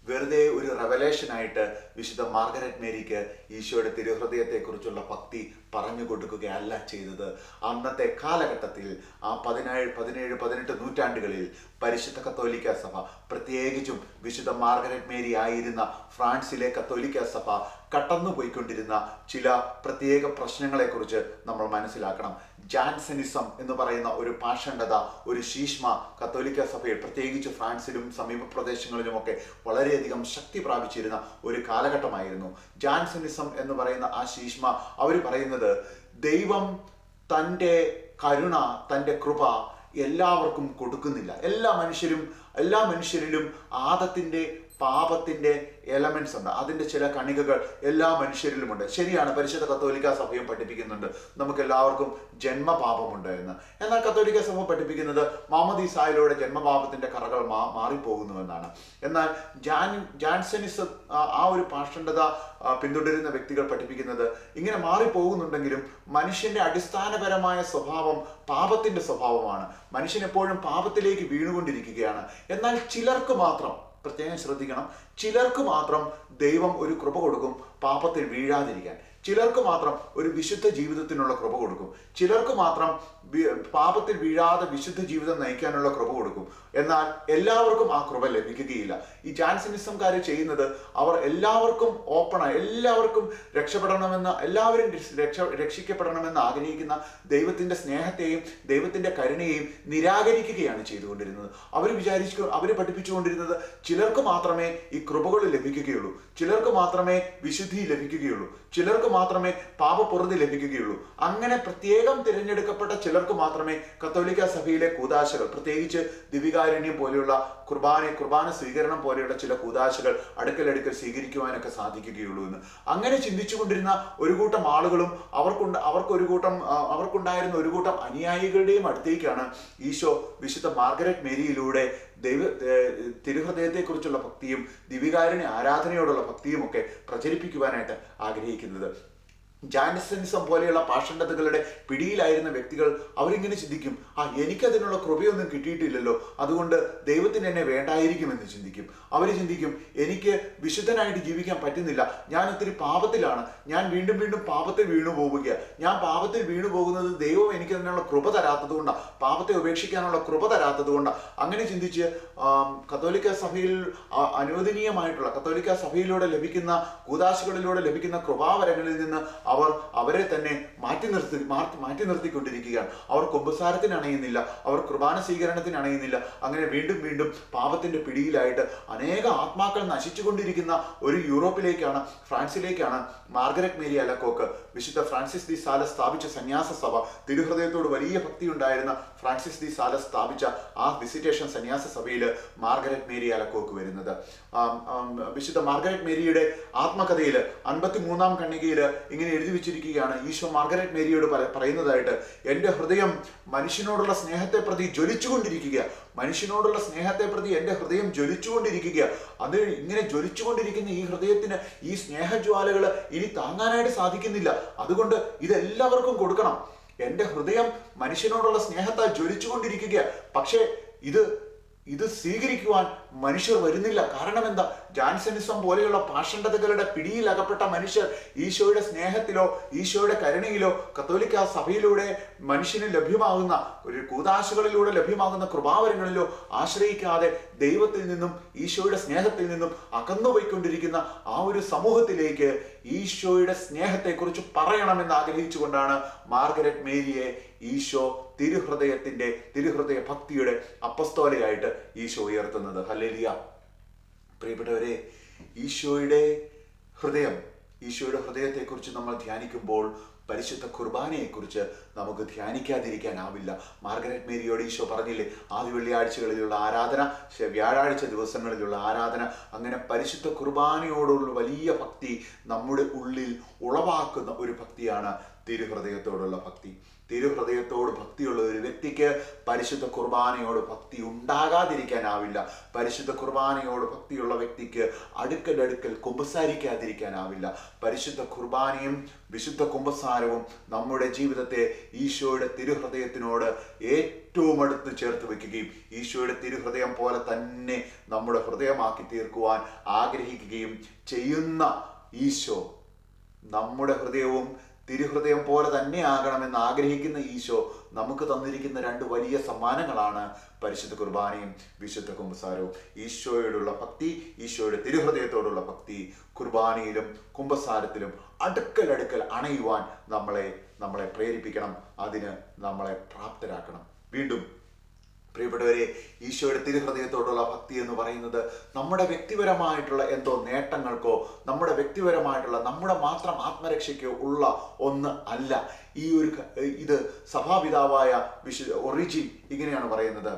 വെറുതെ ഒരു റെവലേഷനായിട്ട് വിശുദ്ധ മാർഗരറ്റ് മേരിക്ക് ഈശോയുടെ തിരുഹൃദയത്തെക്കുറിച്ചുള്ള ഭക്തി പറഞ്ഞു കൊടുക്കുകയല്ല ചെയ്തത്. അന്നത്തെ കാലഘട്ടത്തിൽ ആ 17-18 നൂറ്റാണ്ടുകളിൽ പരിശുദ്ധ കത്തോലിക്ക സഭ, പ്രത്യേകിച്ചും വിശുദ്ധ മാർഗരറ്റ് മേരി ആയിരുന്ന ഫ്രാൻസിലെ കത്തോലിക്ക സഭ കടന്നുപോയിക്കൊണ്ടിരുന്ന ചില പ്രത്യേക പ്രശ്നങ്ങളെക്കുറിച്ച് നമ്മൾ മനസ്സിലാക്കണം. ജാൻസനിസം എന്ന് പറയുന്ന ഒരു പാഷണ്ഡത, ഒരു ശീഷ്മ കത്തോലിക്ക സഭയിൽ, പ്രത്യേകിച്ച് ഫ്രാൻസിലും സമീപ പ്രദേശങ്ങളിലുമൊക്കെ വളരെയധികം ശക്തി പ്രാപിച്ചിരുന്ന ഒരു കാലഘട്ടമായിരുന്നു. ജാൻസനിസം എന്ന് പറയുന്ന ആ ശീഷ്മ അവർ പറയുന്നത്, ദൈവം തൻ്റെ കരുണ, തൻ്റെ കൃപ എല്ലാവർക്കും കൊടുക്കുന്നില്ല. എല്ലാ മനുഷ്യരിലും ആദത്തിൻ്റെ പാപത്തിൻ്റെ എലമെന്റ്സ് ഉണ്ട്, അതിൻ്റെ ചില കണികകൾ എല്ലാ മനുഷ്യരിലുമുണ്ട്. ശരിയാണ്, പരിശുദ്ധ കത്തോലിക്ക സഭയും പഠിപ്പിക്കുന്നുണ്ട് നമുക്ക് എല്ലാവർക്കും ജന്മപാപമുണ്ട് എന്ന്. എന്നാൽ കത്തോലിക്ക സഭ പഠിപ്പിക്കുന്നത് മാമോദീസായിലൂടെ ജന്മപാപത്തിൻ്റെ കറകൾ മാറിപ്പോകുന്നുവെന്നാണ്. എന്നാൽ ജാൻസനിസം, ആ ഒരു പാഷണ്ഡത പിന്തുടരുന്ന വ്യക്തികൾ പഠിപ്പിക്കുന്നത് ഇങ്ങനെ മാറിപ്പോകുന്നുണ്ടെങ്കിലും മനുഷ്യന്റെ അടിസ്ഥാനപരമായ സ്വഭാവം പാപത്തിന്റെ സ്വഭാവമാണ്. മനുഷ്യൻ എപ്പോഴും പാപത്തിലേക്ക് വീണുകൊണ്ടിരിക്കുകയാണ്. എന്നാൽ ചിലർക്ക് മാത്രം, പ്രത്യേകം ശ്രദ്ധിക്കണം, ചിലർക്ക് മാത്രം ദൈവം ഒരു കൃപ കൊടുക്കും പാപത്തിൽ വീഴാതിരിക്കാൻ. ചിലർക്ക് മാത്രം ഒരു വിശുദ്ധ ജീവിതത്തിനുള്ള കൃപ കൊടുക്കും. ചിലർക്ക് മാത്രം പാപത്തിൽ വീഴാതെ വിശുദ്ധ ജീവിതം നയിക്കാനുള്ള കൃപ കൊടുക്കും. എന്നാൽ എല്ലാവർക്കും ആ കൃപ ലഭിക്കുകയില്ല. ഈ ജാൻസനിസംകാർ ചെയ്യുന്നത്, അവർ എല്ലാവർക്കും ഓപ്പണായി, എല്ലാവർക്കും രക്ഷപ്പെടണമെന്ന്, എല്ലാവരും രക്ഷിക്കപ്പെടണമെന്ന് ആഗ്രഹിക്കുന്ന ദൈവത്തിന്റെ സ്നേഹത്തെയും ദൈവത്തിന്റെ കരുണയെയും നിരാകരിക്കുകയാണ് ചെയ്തുകൊണ്ടിരുന്നത്. അവർ പഠിപ്പിച്ചുകൊണ്ടിരുന്നത് ചിലർക്ക് മാത്രമേ ഈ കൃപകൾ ലഭിക്കുകയുള്ളൂ, ചിലർക്ക് മാത്രമേ വിശുദ്ധി ലഭിക്കുകയുള്ളൂ, ചിലർക്ക് മാത്രമേ പാപപുറതി ലഭിക്കുകയുള്ളൂ. അങ്ങനെ പ്രത്യേകം തിരഞ്ഞെടുക്കപ്പെട്ട ചിലർക്ക് മാത്രമേ കത്തോലിക്ക സഭയിലെ കൂദാശകൾ, പ്രത്യേകിച്ച് ദിവികാരുണ്യം പോലെയുള്ള കുർബാന സ്വീകരണം പോലെയുള്ള ചില കൂദാശകൾ അടുക്കൽ സ്വീകരിക്കുവാനൊക്കെ സാധിക്കുകയുള്ളൂ എന്ന്. അങ്ങനെ ചിന്തിച്ചുകൊണ്ടിരുന്ന ഒരു കൂട്ടം ആളുകളും അവർക്കുണ്ടായിരുന്ന ഒരു കൂട്ടം അനുയായികളുടെയും അടുത്തേക്കാണ് ഈശോ വിശുദ്ധ മാർഗരറ്റ് മേരിയിലൂടെ തിരുഹൃദയത്തെക്കുറിച്ചുള്ള ഭക്തിയും ദിവികാരുണ്യ ആരാധനയോടുള്ള ഭക്തിയും ഒക്കെ പ്രചരിപ്പിക്കുവാനായിട്ട് ആഗ്രഹിക്കുന്നത്. ജാൻസനിസം പോലെയുള്ള പാഷണ്ഡതകളുടെ പിടിയിലായിരുന്ന വ്യക്തികൾ അവരിങ്ങനെ ചിന്തിക്കും, എനിക്കതിനുള്ള കൃപയൊന്നും കിട്ടിയിട്ടില്ലല്ലോ, അതുകൊണ്ട് ദൈവത്തിന് എന്നെ വേണ്ടായിരിക്കുമെന്ന് ചിന്തിക്കും. അവർ ചിന്തിക്കും, എനിക്ക് വിശുദ്ധനായിട്ട് ജീവിക്കാൻ പറ്റുന്നില്ല, ഞാൻ ഒത്തിരി പാപത്തിലാണ്, ഞാൻ വീണ്ടും വീണ്ടും പാപത്തിൽ വീണു പോവുക, ഞാൻ പാപത്തിൽ വീണു പോകുന്നത് ദൈവം എനിക്ക് അതിനുള്ള കൃപ തരാത്തത് കൊണ്ടാണ്, പാപത്തെ ഉപേക്ഷിക്കാനുള്ള കൃപ തരാത്തത് കൊണ്ടാണ്. അങ്ങനെ ചിന്തിച്ച് കത്തോലിക്ക സഭയിൽ അനുവദനീയമായിട്ടുള്ള കത്തോലിക്ക സഭയിലൂടെ ലഭിക്കുന്ന കൂദാശകളിലൂടെ ലഭിക്കുന്ന കൃപാവരങ്ങളിൽ നിന്ന് അവരെ തന്നെ മാറ്റി നിർത്തിക്കൊണ്ടിരിക്കുകയാണ്. അവർ കുമ്പസാരത്തിന് അണയുന്നില്ല, അവർ കുർബാന സ്വീകരണത്തിന് അണയുന്നില്ല. അങ്ങനെ വീണ്ടും വീണ്ടും പാപത്തിന്റെ പിടിയിലായിട്ട് അനേക ആത്മാക്കൾ നശിച്ചുകൊണ്ടിരിക്കുന്ന ഒരു യൂറോപ്പിലേക്കാണ്, ഫ്രാൻസിലേക്കാണ് മാർഗരറ്റ് മേരി അലക്കോക്ക്, വിശുദ്ധ ഫ്രാൻസിസ് ദി സാലസ് സ്ഥാപിച്ച സന്യാസ സഭ, തിരുഹൃദയത്തോട് വലിയ ഭക്തി ഉണ്ടായിരുന്ന ഫ്രാൻസിസ് ദി സാലസ് സ്ഥാപിച്ച ആ വിസിറ്റേഷൻ സന്യാസ സഭയിൽ മാർഗരറ്റ് മേരി അലക്കോക്ക് വരുന്നത്. വിശുദ്ധ മാർഗരറ്റ് മേരിയുടെ ആത്മകഥയിൽ 53-ാം ഖണ്ഡികയിൽ ഇങ്ങനെ എഴുതി വെച്ചിരിക്കുകയാണ്. ഈശോ മാർഗരറ്റ് മേരിയോട് പറയുന്നതായിട്ട്, എൻ്റെ ഹൃദയം മനുഷ്യനോടുള്ള സ്നേഹത്തെ പ്രതി ജ്വലിച്ചുകൊണ്ടിരിക്കുക, മനുഷ്യനോടുള്ള സ്നേഹത്തെ പ്രതി എൻ്റെ ഹൃദയം ജ്വലിച്ചുകൊണ്ടിരിക്കുക. അത് ഇങ്ങനെ ജ്വലിച്ചുകൊണ്ടിരിക്കുന്ന ഈ ഹൃദയത്തിന് ഈ സ്നേഹജ്വാലകൾ ഇനി താങ്ങാനായിട്ട് സാധിക്കുന്നില്ല, അതുകൊണ്ട് ഇതെല്ലാവർക്കും കൊടുക്കണം. എൻ്റെ ഹൃദയം മനുഷ്യനോടുള്ള സ്നേഹത്താൽ ജ്വലിച്ചുകൊണ്ടിരിക്കുക, പക്ഷേ ഇത് സ്വീകരിക്കുവാൻ മനുഷ്യർ വരുന്നില്ല. കാരണം എന്താ? ജാൻസനിസം പോലെയുള്ള പാഷണ്ഡതകളുടെ പിടിയിൽ അകപ്പെട്ട മനുഷ്യർ ഈശോയുടെ സ്നേഹത്തിലോ ഈശോയുടെ കരുണയിലോ കത്തോലിക്ക സഭയിലൂടെ മനുഷ്യന് ലഭ്യമാകുന്ന ഒരു കൂദാശകളിലൂടെ ലഭ്യമാകുന്ന കൃപാവരങ്ങളിലോ ആശ്രയിക്കാതെ ദൈവത്തിൽ നിന്നും ഈശോയുടെ സ്നേഹത്തിൽ നിന്നും അകന്നുപോയിക്കൊണ്ടിരിക്കുന്ന ആ ഒരു സമൂഹത്തിലേക്ക് ഈശോയുടെ സ്നേഹത്തെക്കുറിച്ച് പറയണമെന്ന് ആഗ്രഹിച്ചുകൊണ്ടാണ് മാർഗരറ്റ് മേരിയെ ഈശോ തിരുഹൃദയ ഭക്തിയുടെ അപ്പസ്തോലയായിട്ട് ഈശോ ഉയർത്തുന്നത്. ഹല്ലേലൂയ. പ്രിയപ്പെട്ടവരെ, ഈശോയുടെ ഹൃദയത്തെക്കുറിച്ച് നമ്മൾ ധ്യാനിക്കുമ്പോൾ പരിശുദ്ധ കുർബാനയെക്കുറിച്ച് നമുക്ക് ധ്യാനിക്കാതിരിക്കാനാവില്ല. മാർഗരറ്റ് മേരിയോട് ഈശോ പറഞ്ഞില്ലേ, ആദ്യ വെള്ളിയാഴ്ചകളിലുള്ള ആരാധന, വ്യാഴാഴ്ച ദിവസങ്ങളിലുള്ള ആരാധന, അങ്ങനെ പരിശുദ്ധ കുർബാനയോടുള്ള വലിയ ഭക്തി നമ്മുടെ ഉള്ളിൽ ഉളവാക്കുന്ന ഒരു ഭക്തിയാണ് തിരുഹൃദയത്തോടുള്ള ഭക്തി. തിരുഹൃദയത്തോട് ഭക്തിയുള്ള ഒരു വ്യക്തിക്ക് പരിശുദ്ധ കുർബാനയോട് ഭക്തി ഉണ്ടാകാതിരിക്കാനാവില്ല. പരിശുദ്ധ കുർബാനയോട് ഭക്തിയുള്ള വ്യക്തിക്ക് അടുക്കൽ കുമ്പസാരിക്കാതിരിക്കാനാവില്ല. പരിശുദ്ധ കുർബാനയും വിശുദ്ധ കുമ്പസാരവും നമ്മുടെ ജീവിതത്തെ ഈശോയുടെ തിരുഹൃദയത്തിനോട് ഏറ്റവും അടുത്ത് ചേർത്ത് വെക്കുകയും ഈശോയുടെ തിരുഹൃദയം പോലെ തന്നെ നമ്മുടെ ഹൃദയമാക്കി തീർക്കുവാൻ ആഗ്രഹിക്കുകയും ചെയ്യുന്ന ഈശോ, നമ്മുടെ ഹൃദയവും തിരുഹൃദയം പോലെ തന്നെ ആകണമെന്ന് ആഗ്രഹിക്കുന്ന ഈശോ നമുക്ക് തന്നിരിക്കുന്ന രണ്ട് വലിയ സമ്മാനങ്ങളാണ് പരിശുദ്ധ കുർബാനയും വിശുദ്ധ കുമ്പസാരവും. ഈശോയോടുള്ള ഭക്തി, ഈശോയുടെ തിരുഹൃദയത്തോടുള്ള ഭക്തി കുർബാനയിലും കുമ്പസാരത്തിലും അടുക്കൽ അണയുവാൻ നമ്മളെ പ്രേരിപ്പിക്കണം, അതിന് നമ്മളെ പ്രാപ്തരാക്കണം. വീണ്ടും പ്രിയപ്പെട്ടവരെ, ഈശോയുടെ തിരുഹൃദയത്തോടുള്ള ഭക്തി എന്ന് പറയുന്നത് നമ്മുടെ വ്യക്തിപരമായിട്ടുള്ള എന്തോ നേട്ടങ്ങൾക്കോ നമ്മുടെ വ്യക്തിപരമായിട്ടുള്ള നമ്മുടെ മാത്രം ആത്മരക്ഷയ്ക്കോ ഉള്ള ഒന്ന് അല്ല. ഇത് സഭാപിതാവായ ഒറിജിൻ ഇങ്ങനെയാണ് പറയുന്നത്: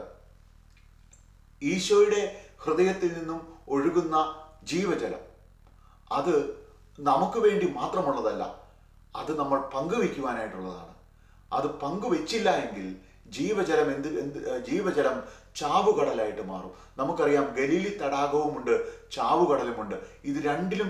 ഈശോയുടെ ഹൃദയത്തിൽ നിന്നും ഒഴുകുന്ന ജീവജലം അത് നമുക്ക് വേണ്ടി മാത്രമുള്ളതല്ല, അത് നമ്മൾ പങ്കുവയ്ക്കുവാനായിട്ടുള്ളതാണ്. അത് പങ്കുവെച്ചില്ല എങ്കിൽ ജീവജലം ചാവുകടലായിട്ട് മാറും. നമുക്കറിയാം, ഗലീലി തടാകവുമുണ്ട്, ചാവുകടലുമുണ്ട്. ഇത് രണ്ടിലും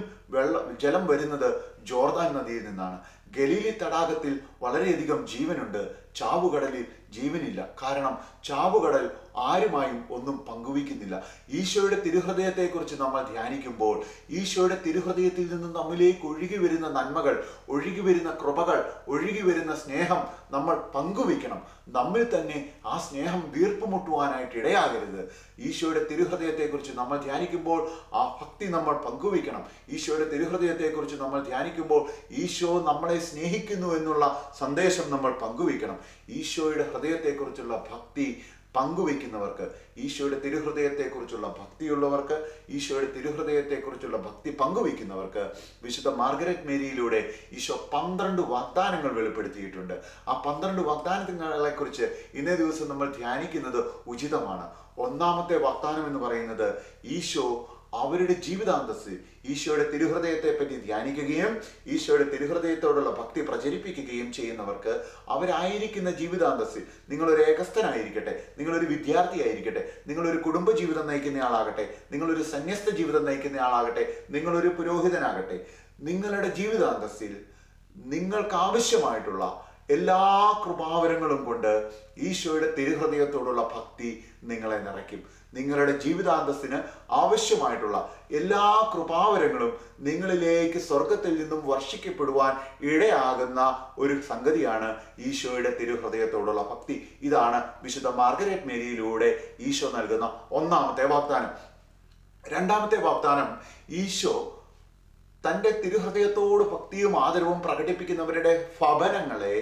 ജലം വരുന്നത് ജോർദാൻ നദിയിൽ നിന്നാണ്. ഗലീലി തടാകത്തിൽ വളരെയധികം ജീവനുണ്ട്, ചാവുകടലിൽ ജീവനില്ല. കാരണം ചാവുകടൽ ആരുമായും ഒന്നും പങ്കുവയ്ക്കുന്നില്ല. ഈശോയുടെ തിരുഹൃദയത്തെക്കുറിച്ച് നമ്മൾ ധ്യാനിക്കുമ്പോൾ ഈശോയുടെ തിരുഹൃദയത്തിൽ നിന്ന് നമ്മിലേക്ക് ഒഴുകി വരുന്ന നന്മകൾ, ഒഴുകി വരുന്ന കൃപകൾ, ഒഴുകി വരുന്ന സ്നേഹം നമ്മൾ പങ്കുവയ്ക്കണം. നമ്മിൽ തന്നെ ആ സ്നേഹം വീർപ്പുമുട്ടുവാനായിട്ട് ഇടയാകരുത്. ഈശോയുടെ തിരുഹൃദയത്തെക്കുറിച്ച് നമ്മൾ ധ്യാനിക്കുമ്പോൾ ആ ഭക്തി നമ്മൾ പങ്കുവയ്ക്കണം. ഈശോയുടെ തിരുഹൃദയത്തെക്കുറിച്ച് നമ്മൾ ധ്യാനിക്കുമ്പോൾ ഈശോ നമ്മളെ സ്നേഹിക്കുന്നു എന്നുള്ള സന്ദേശം നമ്മൾ പങ്കുവയ്ക്കണം. ഈശോയുടെ ഹൃദയത്തെക്കുറിച്ചുള്ള ഭക്തി പങ്കുവയ്ക്കുന്നവർക്ക്, ഈശോയുടെ തിരുഹൃദയത്തെക്കുറിച്ചുള്ള ഭക്തിയുള്ളവർക്ക്, ഈശോയുടെ തിരുഹൃദയത്തെക്കുറിച്ചുള്ള ഭക്തി പങ്കുവയ്ക്കുന്നവർക്ക് വിശുദ്ധ മാർഗരറ്റ് മേരിയിലൂടെ ഈശോ 12 വാഗ്ദാനങ്ങൾ വെളിപ്പെടുത്തിയിട്ടുണ്ട്. ആ 12 വാഗ്ദാനങ്ങളെ കുറിച്ച് ഇന്നേ ദിവസം നമ്മൾ ധ്യാനിക്കുന്നത് ഉചിതമാണ്. ഒന്നാമത്തെ വാഗ്ദാനം എന്ന് പറയുന്നത്, ഈശോ അവരുടെ ജീവിതാന്തസ്സിൽ ഈശോയുടെ തിരുഹൃദയത്തെ പറ്റി ധ്യാനിക്കുകയും ഈശോയുടെ തിരുഹൃദയത്തോടുള്ള ഭക്തി പ്രചരിപ്പിക്കുകയും ചെയ്യുന്നവർക്ക് അവരായിരിക്കുന്ന ജീവിതാന്തസ്സിൽ, നിങ്ങളൊരു ഏകസ്ഥനായിരിക്കട്ടെ, നിങ്ങളൊരു വിദ്യാർത്ഥിയായിരിക്കട്ടെ, നിങ്ങളൊരു കുടുംബജീവിതം നയിക്കുന്ന ആളാകട്ടെ, നിങ്ങളൊരു സന്യസ്ത ജീവിതം നയിക്കുന്ന ആളാകട്ടെ, നിങ്ങളൊരു പുരോഹിതനാകട്ടെ, നിങ്ങളുടെ ജീവിതാന്തസ്സിൽ നിങ്ങൾക്ക് ആവശ്യമായിട്ടുള്ള എല്ലാ കൃപാവരങ്ങളും കൊണ്ട് ഈശോയുടെ തിരുഹൃദയത്തോടുള്ള ഭക്തി നിങ്ങളെ നിറയ്ക്കും. നിങ്ങളുടെ ജീവിതാന്തസ്സിന് ആവശ്യമായിട്ടുള്ള എല്ലാ കൃപാവരങ്ങളും നിങ്ങളിലേക്ക് സ്വർഗത്തിൽ നിന്നും വർഷിക്കപ്പെടുവാൻ ഇടയാകുന്ന ഒരു സംഗതിയാണ് ഈശോയുടെ തിരുഹൃദയത്തോടുള്ള ഭക്തി. ഇതാണ് വിശുദ്ധ മാർഗരറ്റ് മേരിയിലൂടെ ഈശോ നൽകുന്ന ഒന്നാമത്തെ വാഗ്ദാനം. രണ്ടാമത്തെ വാഗ്ദാനം, ഈശോ തൻ്റെ തിരുഹൃദയത്തോട് ഭക്തിയും ആദരവും പ്രകടിപ്പിക്കുന്നവരുടെ ഭവനങ്ങളെ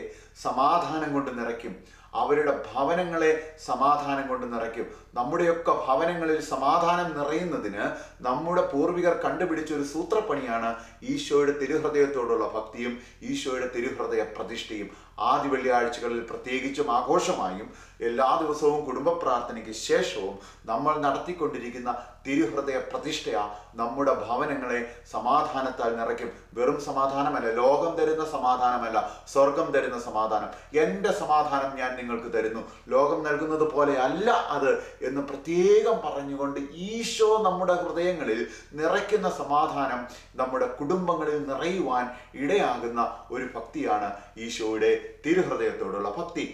സമാധാനം കൊണ്ട് നിറയ്ക്കും. അവരുടെ ഭവനങ്ങളെ സമാധാനം കൊണ്ട് നിറയ്ക്കും. നമ്മുടെയൊക്കെ ഭവനങ്ങളിൽ സമാധാനം നിറയുന്നതിന് നമ്മുടെ പൂർവികർ കണ്ടുപിടിച്ച ഒരു സൂത്രപ്പണിയാണ് ഈശോയുടെ തിരുഹൃദയത്തോടുള്ള ഭക്തിയും ഈശോയുടെ തിരുഹൃദയ പ്രതിഷ്ഠയും. ആദ്യ വെള്ളിയാഴ്ചകളിൽ പ്രത്യേകിച്ചും ആഘോഷമായും എല്ലാ ദിവസവും കുടുംബ പ്രാർത്ഥനയ്ക്ക് ശേഷവും നമ്മൾ നടത്തിക്കൊണ്ടിരിക്കുന്ന തിരുഹൃദയ പ്രതിഷ്ഠയ നമ്മുടെ ഭവനങ്ങളെ സമാധാനത്താൽ നിറയ്ക്കും. വെറും സമാധാനമല്ല, ലോകം തരുന്ന സമാധാനമല്ല, സ്വർഗം തരുന്ന സമാധാനം. എൻ്റെ സമാധാനം ഞാൻ നിങ്ങൾക്ക് തരുന്നു, ലോകം നൽകുന്നത് പോലെ അല്ല അത് എന്ന് പ്രത്യേകം പറഞ്ഞുകൊണ്ട് ഈശോ നമ്മുടെ ഹൃദയങ്ങളിൽ നിറയ്ക്കുന്ന സമാധാനം നമ്മുടെ കുടുംബങ്ങളിൽ നിറയുവാൻ ഇടയാകുന്ന ഒരു ഭക്തിയാണ് ഈശോയുടെ തിരുഹൃദയത്തോടുള്ള ഭക്തി.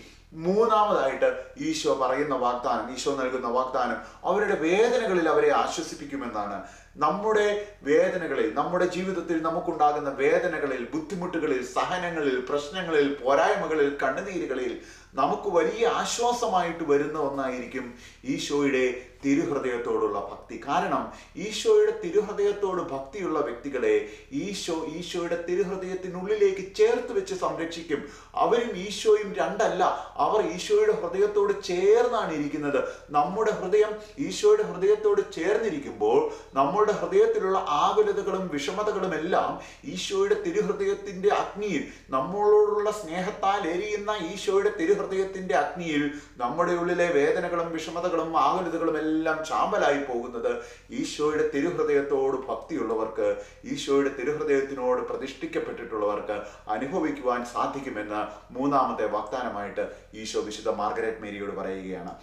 മൂന്നാമതായിട്ട് ഈശോ പറയുന്ന വാഗ്ദാനം, ഈശോ നൽകുന്ന വാഗ്ദാനം അവരുടെ വേദനകളിൽ അവരെ ആശ്വസിപ്പിക്കുമെന്നാണ്. നമ്മുടെ വേദനകളിൽ, നമ്മുടെ ജീവിതത്തിൽ നമുക്കുണ്ടാകുന്ന വേദനകളിൽ, ബുദ്ധിമുട്ടുകളിൽ, സഹനങ്ങളിൽ, പ്രശ്നങ്ങളിൽ, പോരായ്മകളിൽ, കണ്ണുനീരുകളിൽ നമുക്ക് വലിയ ആശ്വാസമായിട്ട് വരുന്ന ഒന്നായിരിക്കും ഈശോയുടെ തിരുഹൃദയത്തോടുള്ള ഭക്തി. കാരണം ഈശോയുടെ തിരുഹൃദയത്തോട് ഭക്തിയുള്ള വ്യക്തികളെ ഈശോയുടെ തിരുഹൃദയത്തിനുള്ളിലേക്ക് ചേർത്ത് വെച്ച് സംരക്ഷിക്കും. അവരും ഈശോയും രണ്ടല്ല, അവർ ഈശോയുടെ ഹൃദയത്തോട് ചേർന്നാണ് ഇരിക്കുന്നത്. നമ്മുടെ ഹൃദയം ഈശോയുടെ ഹൃദയത്തോട് ചേർന്നിരിക്കുമ്പോൾ നമ്മളുടെ ഹൃദയത്തിലുള്ള ആകുലതകളും വിഷമതകളും എല്ലാം ഈശോയുടെ തിരുഹൃദയത്തിന്റെ അഗ്നിയിൽ, നമ്മളോടുള്ള സ്നേഹത്താൽ എരിയുന്ന ഈശോയുടെ തിരുഹൃദയത്തിന്റെ അഗ്നിയിൽ നമ്മുടെ ഉള്ളിലെ വേദനകളും വിഷമതകളും ആകുലതകളും എല്ലാം ചാമ്പലായി പോകുന്നത് ഈശോയുടെ തിരുഹൃദയത്തോട് ഭക്തിയുള്ളവർക്ക്, ഈശോയുടെ തിരുഹൃദയത്തിനോട് പ്രതിഷ്ഠിക്കപ്പെട്ടിട്ടുള്ളവർക്ക് അനുഭവിക്കുവാൻ സാധിക്കുമെന്ന് മൂന്നാമത്തെ വാഗ്ദാനമായിട്ട് ഈശോ വിശുദ്ധ മാർഗരറ്റ് മേരിയോട് പറയുകയാണ്.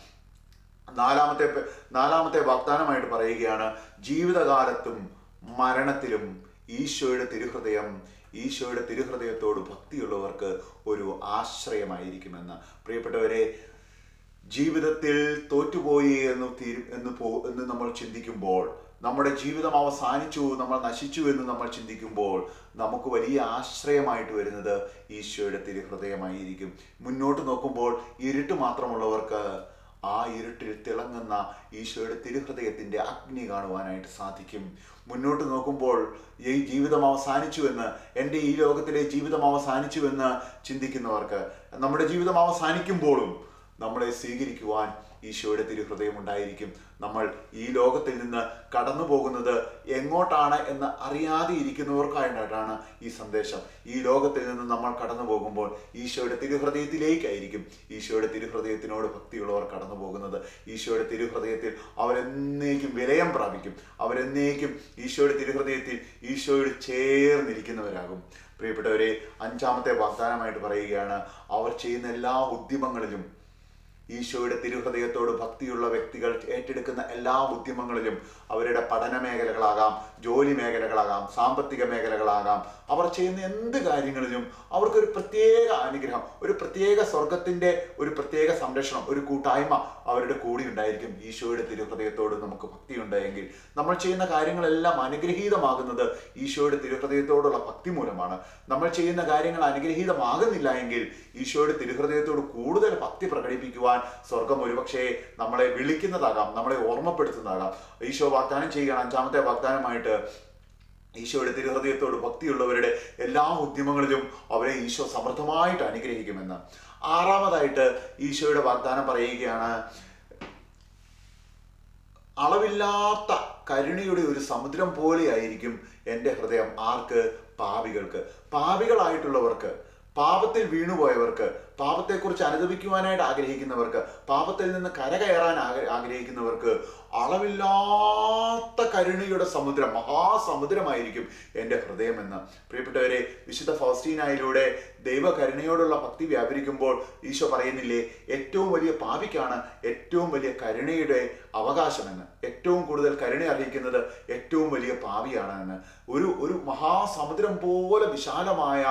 നാലാമത്തെ വാഗ്ദാനമായിട്ട് പറയുകയാണ്, ജീവിതകാലത്തും മരണത്തിലും ഈശോയുടെ തിരുഹൃദയത്തോട് ഭക്തിയുള്ളവർക്ക് ഒരു ആശ്രയമായിരിക്കുമെന്ന്. പ്രിയപ്പെട്ടവരെ, ജീവിതത്തിൽ തോറ്റുപോയി എന്ന് നമ്മൾ ചിന്തിക്കുമ്പോൾ, നമ്മുടെ ജീവിതം അവസാനിച്ചു, നമ്മൾ നശിച്ചു എന്ന് നമ്മൾ ചിന്തിക്കുമ്പോൾ നമുക്ക് വലിയ ആശ്രയമായിട്ട് വരുന്നത് ഈശോയുടെ തിരുഹൃദയമായിരിക്കും. മുന്നോട്ട് നോക്കുമ്പോൾ ഇരുട്ട് മാത്രമുള്ളവർക്ക് ആ ഇരുട്ടിൽ തിളങ്ങുന്ന ഈശോയുടെ തിരുഹൃദയത്തിൻ്റെ അഗ്നി കാണുവാനായിട്ട് സാധിക്കും. മുന്നോട്ട് നോക്കുമ്പോൾ ഈ ജീവിതം അവസാനിച്ചുവെന്ന്, എൻ്റെ ഈ ലോകത്തിലെ ജീവിതം അവസാനിച്ചുവെന്ന് ചിന്തിക്കുന്നവർക്ക് നമ്മുടെ ജീവിതം അവസാനിക്കുമ്പോഴും നമ്മളെ സ്വീകരിക്കുവാൻ ഈശോയുടെ തിരുഹൃദയം ഉണ്ടായിരിക്കും. നമ്മൾ ഈ ലോകത്തിൽ നിന്ന് കടന്നു പോകുന്നത് എങ്ങോട്ടാണ് എന്ന് അറിയാതെ ഇരിക്കുന്നവർക്കായിട്ടാണ് ഈ സന്ദേശം. ഈ ലോകത്തിൽ നിന്ന് നമ്മൾ കടന്നു പോകുമ്പോൾ ഈശോയുടെ തിരുഹൃദയത്തിലേക്കായിരിക്കും ഈശോയുടെ തിരുഹൃദയത്തിനോട് ഭക്തിയുള്ളവർ കടന്നു പോകുന്നത്. ഈശോയുടെ തിരുഹൃദയത്തിൽ അവരെന്നേക്കും വിലയം പ്രാപിക്കും. അവരെന്നേക്കും ഈശോയുടെ തിരുഹൃദയത്തിൽ ഈശോയോട് ചേർന്നിരിക്കുന്നവരാകും. പ്രിയപ്പെട്ടവരെ, അഞ്ചാമത്തെ വാഗ്ദാനമായിട്ട് പറയുകയാണ്, അവർ ചെയ്യുന്ന എല്ലാ ഉദ്യമങ്ങളിലും, ഈശോയുടെ തിരുഹൃദയത്തോട് ഭക്തിയുള്ള വ്യക്തികൾ ഏറ്റെടുക്കുന്ന എല്ലാ ഉദ്യമങ്ങളിലും, അവരുടെ പഠന മേഖലകളാകാം, ജോലി മേഖലകളാകാം, സാമ്പത്തിക മേഖലകളാകാം, അവർ ചെയ്യുന്ന എന്ത് കാര്യങ്ങളിലും അവർക്കൊരു പ്രത്യേക അനുഗ്രഹം, ഒരു പ്രത്യേക സ്വർഗത്തിൻ്റെ ഒരു പ്രത്യേക സംരക്ഷണം, ഒരു കൂട്ടായ്മ അവരുടെ കൂടി ഉണ്ടായിരിക്കും. ഈശോയുടെ തിരുഹൃദയത്തോട് നമുക്ക് ഭക്തി ഉണ്ടെങ്കിൽ നമ്മൾ ചെയ്യുന്ന കാര്യങ്ങളെല്ലാം അനുഗ്രഹീതമാകുന്നത് ഈശോയുടെ തിരുഹൃദയത്തോടുള്ള ഭക്തി മൂലമാണ്. നമ്മൾ ചെയ്യുന്ന കാര്യങ്ങൾ അനുഗ്രഹീതമാകുന്നില്ല എങ്കിൽ ഈശോയുടെ തിരുഹൃദയത്തോട് കൂടുതൽ ഭക്തി പ്രകടിപ്പിക്കുവാൻ സ്വർഗം ഒരുപക്ഷെ നമ്മളെ വിളിക്കുന്നതാകാം, നമ്മളെ ഓർമ്മപ്പെടുത്തുന്നതാകാം. ഈശോ വാഗ്ദാനം ചെയ്യുകയാണ്, അഞ്ചാമത്തെ വാഗ്ദാനമായിട്ട്, ഈശോയുടെ തിരുഹൃദയത്തോട് ഭക്തിയുള്ളവരുടെ എല്ലാ ഉദ്യമങ്ങളിലും അവരെ ഈശോ സമൃദ്ധമായിട്ട് അനുഗ്രഹിക്കുമെന്ന്. ആറാമതായിട്ട് ഈശോയുടെ വാഗ്ദാനം പറയുകയാണ്, അളവില്ലാത്ത കരുണയുടെ ഒരു സമുദ്രം പോലെയായിരിക്കും എൻ്റെ ഹൃദയം. ആർക്ക്? പാപികൾക്ക്. പാപികളായിട്ടുള്ളവർക്ക്, പാപത്തിൽ വീണുപോയവർക്ക്, പാപത്തെക്കുറിച്ച് അനുദപിക്കുവാനായിട്ട് ആഗ്രഹിക്കുന്നവർക്ക്, പാപത്തിൽ നിന്ന് കരകയറാൻ ആഗ്രഹിക്കുന്നവർക്ക് അളവില്ലാത്ത കരുണയുടെ സമുദ്രം, മഹാസമുദ്രമായിരിക്കും എൻ്റെ ഹൃദയമെന്ന്. പ്രിയപ്പെട്ടവരെ, വിശുദ്ധ ഫൗസ്റ്റീനായിലൂടെ ദൈവകരുണയോടുള്ള ഭക്തി വ്യാപരിക്കുമ്പോൾ ഈശോ പറയുന്നില്ലേ, ഏറ്റവും വലിയ പാപിക്കാണ് ഏറ്റവും വലിയ കരുണയുടെ അവകാശമെന്ന്. ഏറ്റവും കൂടുതൽ കരുണ അറിയിക്കുന്നത് ഏറ്റവും വലിയ പാപിയാണ് എന്ന്. ഒരു മഹാസമുദ്രം പോലെ വിശാലമായ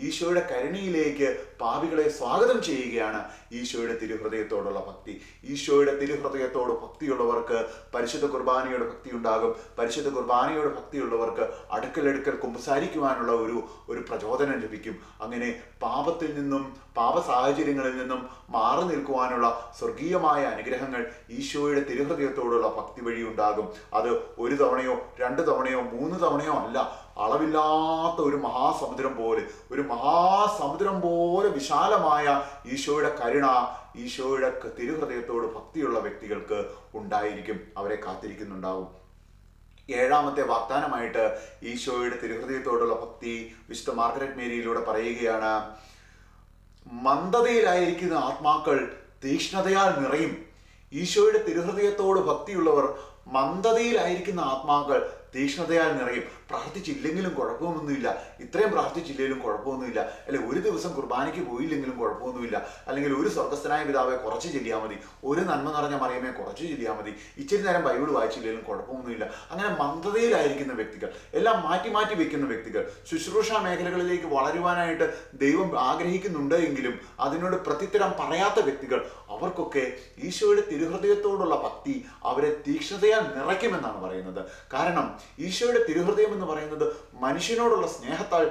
ഈശോയുടെ കരുണയിലേക്ക് പാപികളെ സ്വാഗതം ചെയ്യുകയാണ് ഈശോയുടെ തിരുഹൃദയത്തോടുള്ള ഭക്തി. ഈശോയുടെ തിരുഹൃദയത്തോട് ഭക്തിയുള്ളവർക്ക് പരിശുദ്ധ കുർബാനയോട് ഭക്തി ഉണ്ടാകും. പരിശുദ്ധ കുർബാനയോട് ഭക്തിയുള്ളവർക്ക് അടുക്കലടുക്കൽ കുമ്പസാരിക്കുവാനുള്ള ഒരു പ്രചോദനം ലഭിക്കും. അങ്ങനെ പാപത്തിൽ നിന്നും പാപ സാഹചര്യങ്ങളിൽ നിന്നും മാറി നിൽക്കുവാനുള്ള സ്വർഗീയമായ അനുഗ്രഹങ്ങൾ ഈശോയുടെ തിരുഹൃദയത്തോടുള്ള ഭക്തി വഴി ഉണ്ടാകും. അത് ഒരു തവണയോ 2 തവണയോ 3 തവണയോ അല്ല, അളവില്ലാത്ത ഒരു മഹാസമുദ്രം പോലെ വിശാലമായ ഈശോയുടെ കരുണ ഈശോയുടെ തിരുഹൃദയത്തോട് ഭക്തിയുള്ള വ്യക്തികൾക്ക് ഉണ്ടായിരിക്കും, അവരെ കാത്തിരിക്കുന്നുണ്ടാവും. 7ാമത്തെ വാഗ്ദാനമായിട്ട് ഈശോയുടെ തിരുഹൃദയത്തോടുള്ള ഭക്തി വിശുദ്ധ മാർഗരറ്റ് മേരിയിലൂടെ പറയുകയാണ്. മന്ദതയിലായിരിക്കുന്ന ആത്മാക്കൾ തീക്ഷ്ണതയാൽ നിറയും. ഈശോയുടെ തിരുഹൃദയത്തോട് ഭക്തിയുള്ളവർ മന്ദതയിലായിരിക്കുന്ന ആത്മാക്കൾ തീക്ഷ്ണതയാൽ നിറയും. പ്രാർത്ഥിച്ചില്ലെങ്കിലും കുഴപ്പമൊന്നുമില്ല, ഇത്രയും പ്രാർത്ഥിച്ചില്ലെങ്കിലും കുഴപ്പമൊന്നുമില്ല, അല്ലെങ്കിൽ ഒരു ദിവസം കുർബാനയ്ക്ക് പോയില്ലെങ്കിലും കുഴപ്പമൊന്നുമില്ല, അല്ലെങ്കിൽ ഒരു സ്വർഗസ്ഥനായ പിതാവെ കുറച്ച് ചെല്ലിയാൽ മതി, ഒരു നന്മ നിറഞ്ഞ മറിയമേ കുറച്ച് ചെല്ലിയാൽ മതി, ഇച്ചിരി നേരം ബൈബിൾ വായിച്ചില്ലെങ്കിലും കുഴപ്പമൊന്നുമില്ല. അങ്ങനെ മന്ദതയിലായിരിക്കുന്ന വ്യക്തികൾ, എല്ലാം മാറ്റി മാറ്റി വെക്കുന്ന വ്യക്തികൾ, ശുശ്രൂഷ മേഖലകളിലേക്ക് വളരുവാനായിട്ട് ദൈവം ആഗ്രഹിക്കുന്നുണ്ട് എങ്കിലും അതിനോട് പ്രത്യുത്തരം പറയാത്ത വ്യക്തികൾ, അവർക്കൊക്കെ ഈശോയുടെ തിരുഹൃദയത്തോടുള്ള ഭക്തി അവരെ തീക്ഷ്ണതയാൽ നിറയ്ക്കുമെന്നാണ് പറയുന്നത്. കാരണം ഈശോയുടെ തിരുഹൃദയം എന്ന് പറയുന്നത് മനുഷ്യനോടുള്ള സ്നേഹത്താൽ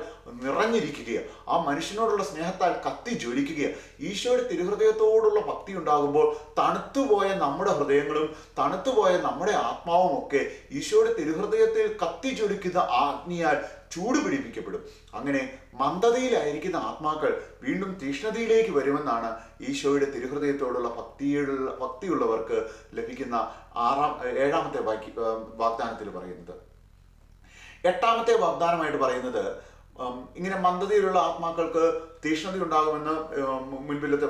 നിറഞ്ഞിരിക്കുകയാണ്. ആ മനുഷ്യനോടുള്ള സ്നേഹത്താൽ കത്തി ജ്വലിക്കുകയാണ്. ഈശോയുടെ തിരുഹൃദയത്തോടുള്ള ഭക്തി ഉണ്ടാകുമ്പോൾ തണുത്തുപോയ നമ്മുടെ ഹൃദയങ്ങളും തണുത്തുപോയ നമ്മുടെ ആത്മാവും ഒക്കെ ഈശോയുടെ തിരുഹൃദയത്തിൽ കത്തി ജ്വലിക്കുന്ന ആഗ്നിയാൽ ചൂട് പിടിപ്പിക്കപ്പെടും. അങ്ങനെ മന്ദതയിലായിരിക്കുന്ന ആത്മാക്കൾ വീണ്ടും തീക്ഷ്ണതയിലേക്ക് വരുമെന്നാണ് ഈശോയുടെ തിരുഹൃദയത്തോടുള്ള ഭക്തിയുള്ളവർക്ക് ലഭിക്കുന്ന 7ാമത്തെ വാഗ്ദാനത്തിൽ പറയുന്നത്. 8ാമത്തെ വാഗ്ദാനമായിട്ട് പറയുന്നത്, ഇങ്ങനെ മന്ദതയിലുള്ള ആത്മാക്കൾക്ക് തീക്ഷ്ണത ഉണ്ടാകുമെന്ന് മുൻപിലത്തെ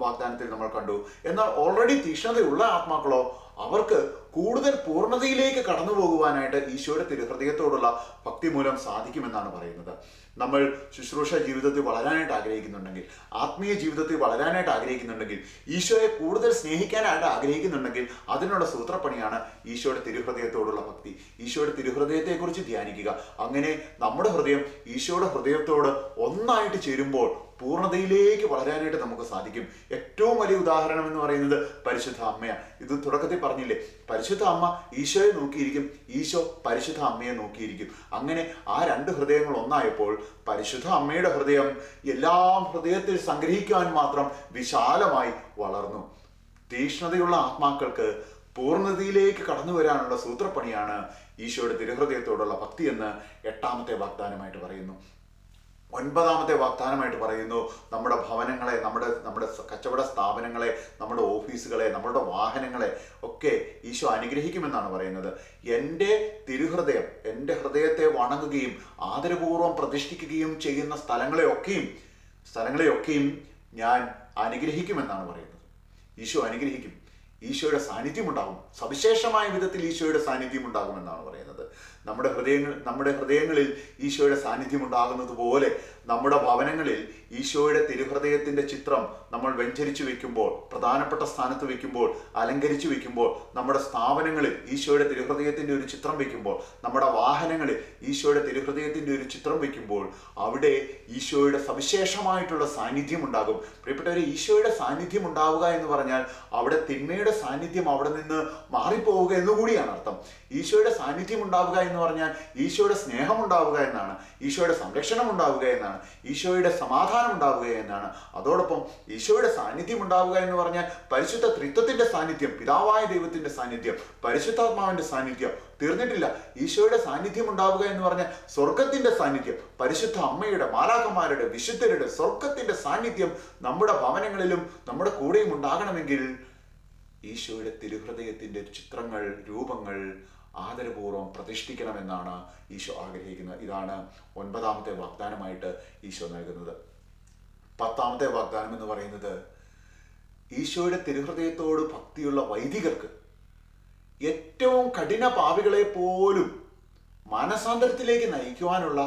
വാഗ്ദാനത്തിൽ നമ്മൾ കണ്ടു. എന്നാൽ ഓൾറെഡി തീക്ഷ്ണതയുള്ള ആത്മാക്കളോ, അവർക്ക് കൂടുതൽ പൂർണ്ണതയിലേക്ക് കടന്നു പോകുവാനായിട്ട് ഈശോയുടെ തിരുഹൃദയത്തോടുള്ള ഭക്തി മൂലം സാധിക്കുമെന്നാണ് പറയുന്നത്. നമ്മൾ ശുശ്രൂഷ ജീവിതത്തിൽ വളരാനായിട്ട് ആഗ്രഹിക്കുന്നുണ്ടെങ്കിൽ, ആത്മീയ ജീവിതത്തിൽ വളരാനായിട്ട് ആഗ്രഹിക്കുന്നുണ്ടെങ്കിൽ, ഈശോയെ കൂടുതൽ സ്നേഹിക്കാനായിട്ട് ആഗ്രഹിക്കുന്നുണ്ടെങ്കിൽ അതിനുള്ള സൂത്രപ്പണിയാണ് ഈശോയുടെ തിരുഹൃദയത്തോടുള്ള ഭക്തി. ഈശോയുടെ തിരുഹൃദയത്തെക്കുറിച്ച് ധ്യാനിക്കുക. അങ്ങനെ നമ്മുടെ ഹൃദയം ഈശോയുടെ ഹൃദയത്തോട് ഒന്നായിട്ട് ചേരുമ്പോൾ പൂർണ്ണതയിലേക്ക് വളരാനായിട്ട് നമുക്ക് സാധിക്കും. ഏറ്റവും വലിയ ഉദാഹരണം എന്ന് പറയുന്നത് പരിശുദ്ധ അമ്മയാണ്. ഇത് തുടക്കത്തിൽ പറഞ്ഞില്ലേ, പരിശുദ്ധ അമ്മ ഈശോയെ നോക്കിയിരിക്കും, ഈശോ പരിശുദ്ധ അമ്മയെ നോക്കിയിരിക്കും. അങ്ങനെ ആ 2 ഹൃദയങ്ങൾ ഒന്നായപ്പോൾ പരിശുദ്ധ അമ്മയുടെ ഹൃദയം എല്ലാം ഹൃദയത്തിൽ സംഗ്രഹിക്കാൻ മാത്രം വിശാലമായി വളർന്നു. തീക്ഷ്ണതയുള്ള ആത്മാക്കൾക്ക് പൂർണ്ണതയിലേക്ക് കടന്നു വരാനുള്ള സൂത്രപ്പണിയാണ് ഈശോയുടെ തിരുഹൃദയത്തോടുള്ള ഭക്തി എന്ന് 8ാമത്തെ വാഗ്ദാനമായിട്ട് പറയുന്നു. 9ാമത്തെ വാഗ്ദാനമായിട്ട് പറയുന്നു, നമ്മുടെ ഭവനങ്ങളെ, നമ്മുടെ കച്ചവട സ്ഥാപനങ്ങളെ, നമ്മുടെ ഓഫീസുകളെ, നമ്മുടെ വാഹനങ്ങളെ ഒക്കെ ഈശോ അനുഗ്രഹിക്കുമെന്നാണ് പറയുന്നത്. എൻ്റെ തിരുഹൃദയം, എൻ്റെ ഹൃദയത്തെ വണങ്ങുകയും ആദരപൂർവ്വം പ്രതിഷ്ഠിക്കുകയും ചെയ്യുന്ന സ്ഥലങ്ങളെയൊക്കെയും ഞാൻ അനുഗ്രഹിക്കുമെന്നാണ് പറയുന്നത്. ഈശോ അനുഗ്രഹിക്കും. ഈശോയുടെ സാന്നിധ്യം ഉണ്ടാകും. സവിശേഷമായ വിധത്തിൽ ഈശോയുടെ സാന്നിധ്യം ഉണ്ടാകുമെന്നാണ് പറയുന്നത്. നമ്മുടെ ഹൃദയങ്ങളിൽ ഈശോയുടെ സാന്നിധ്യം ഉണ്ടാകുന്നത് പോലെ നമ്മുടെ ഭവനങ്ങളിൽ ഈശോയുടെ തിരുഹൃദയത്തിൻ്റെ ചിത്രം നമ്മൾ വെഞ്ചരിച്ചു വെക്കുമ്പോൾ, പ്രധാനപ്പെട്ട സ്ഥാനത്ത് വെക്കുമ്പോൾ, അലങ്കരിച്ചു വെക്കുമ്പോൾ, നമ്മുടെ സ്ഥാപനങ്ങളിൽ ഈശോയുടെ തിരുഹൃദയത്തിൻ്റെ ഒരു ചിത്രം വെക്കുമ്പോൾ, നമ്മുടെ വാഹനങ്ങളിൽ ഈശോയുടെ തിരുഹൃദയത്തിൻ്റെ ഒരു ചിത്രം വെക്കുമ്പോൾ അവിടെ ഈശോയുടെ സവിശേഷമായിട്ടുള്ള സാന്നിധ്യം ഉണ്ടാകും. പ്രിയപ്പെട്ടവരെ, ഈശോയുടെ സാന്നിധ്യം ഉണ്ടാവുക എന്ന് പറഞ്ഞാൽ അവിടെ തിന്മയുടെ സാന്നിധ്യം അവിടെ നിന്ന് മാറിപ്പോവുക എന്നുകൂടിയാണ് അർത്ഥം. ഈശോയുടെ സാന്നിധ്യം ഉണ്ടാവുക എന്ന് പറഞ്ഞാൽ ഈശോയുടെ സ്നേഹം ഉണ്ടാവുക എന്നാണ്, ഈശോയുടെ സംരക്ഷണം ഉണ്ടാവുക എന്നാണ്, ഈശോയുടെ സമാധാനം ഉണ്ടാവുക എന്നാണ്. അതോടൊപ്പം ഈശോയുടെ സാന്നിധ്യം ഉണ്ടാവുക എന്ന് പറഞ്ഞാൽ പരിശുദ്ധ ത്രിത്വത്തിന്റെ സാന്നിധ്യം, പിതാവായ ദൈവത്തിന്റെ സാന്നിധ്യം, പരിശുദ്ധാത്മാവിന്റെ സാന്നിധ്യം തീർന്നിട്ടില്ല. ഈശോയുടെ സാന്നിധ്യം ഉണ്ടാവുക എന്ന് പറഞ്ഞാൽ സ്വർഗത്തിന്റെ സാന്നിധ്യം, പരിശുദ്ധ അമ്മയുടെ, മാലാഖമാരുടെ, വിശുദ്ധരുടെ സ്വർഗത്തിന്റെ സാന്നിധ്യം നമ്മുടെ ഭവനങ്ങളിലും നമ്മുടെ കൂടെയും ഉണ്ടാകണമെങ്കിൽ ഈശോയുടെ തിരുഹൃദയത്തിന്റെ ചിത്രങ്ങൾ, രൂപങ്ങൾ ആദരപൂർവ്വം പ്രതിഷ്ഠിക്കണമെന്നാണ് ഈശോ ആഗ്രഹിക്കുന്നത്. ഇതാണ് 9ാമത്തെ വാഗ്ദാനമായിട്ട് ഈശോ നൽകുന്നത്. 10ാമത്തെ വാഗ്ദാനം എന്ന് പറയുന്നത് ഈശോയുടെ തിരുഹൃദയത്തോട് ഭക്തിയുള്ള വൈദികർക്ക് ഏറ്റവും കഠിന പാപികളെ പോലും മാനസാന്തരത്തിലേക്ക് നയിക്കുവാനുള്ള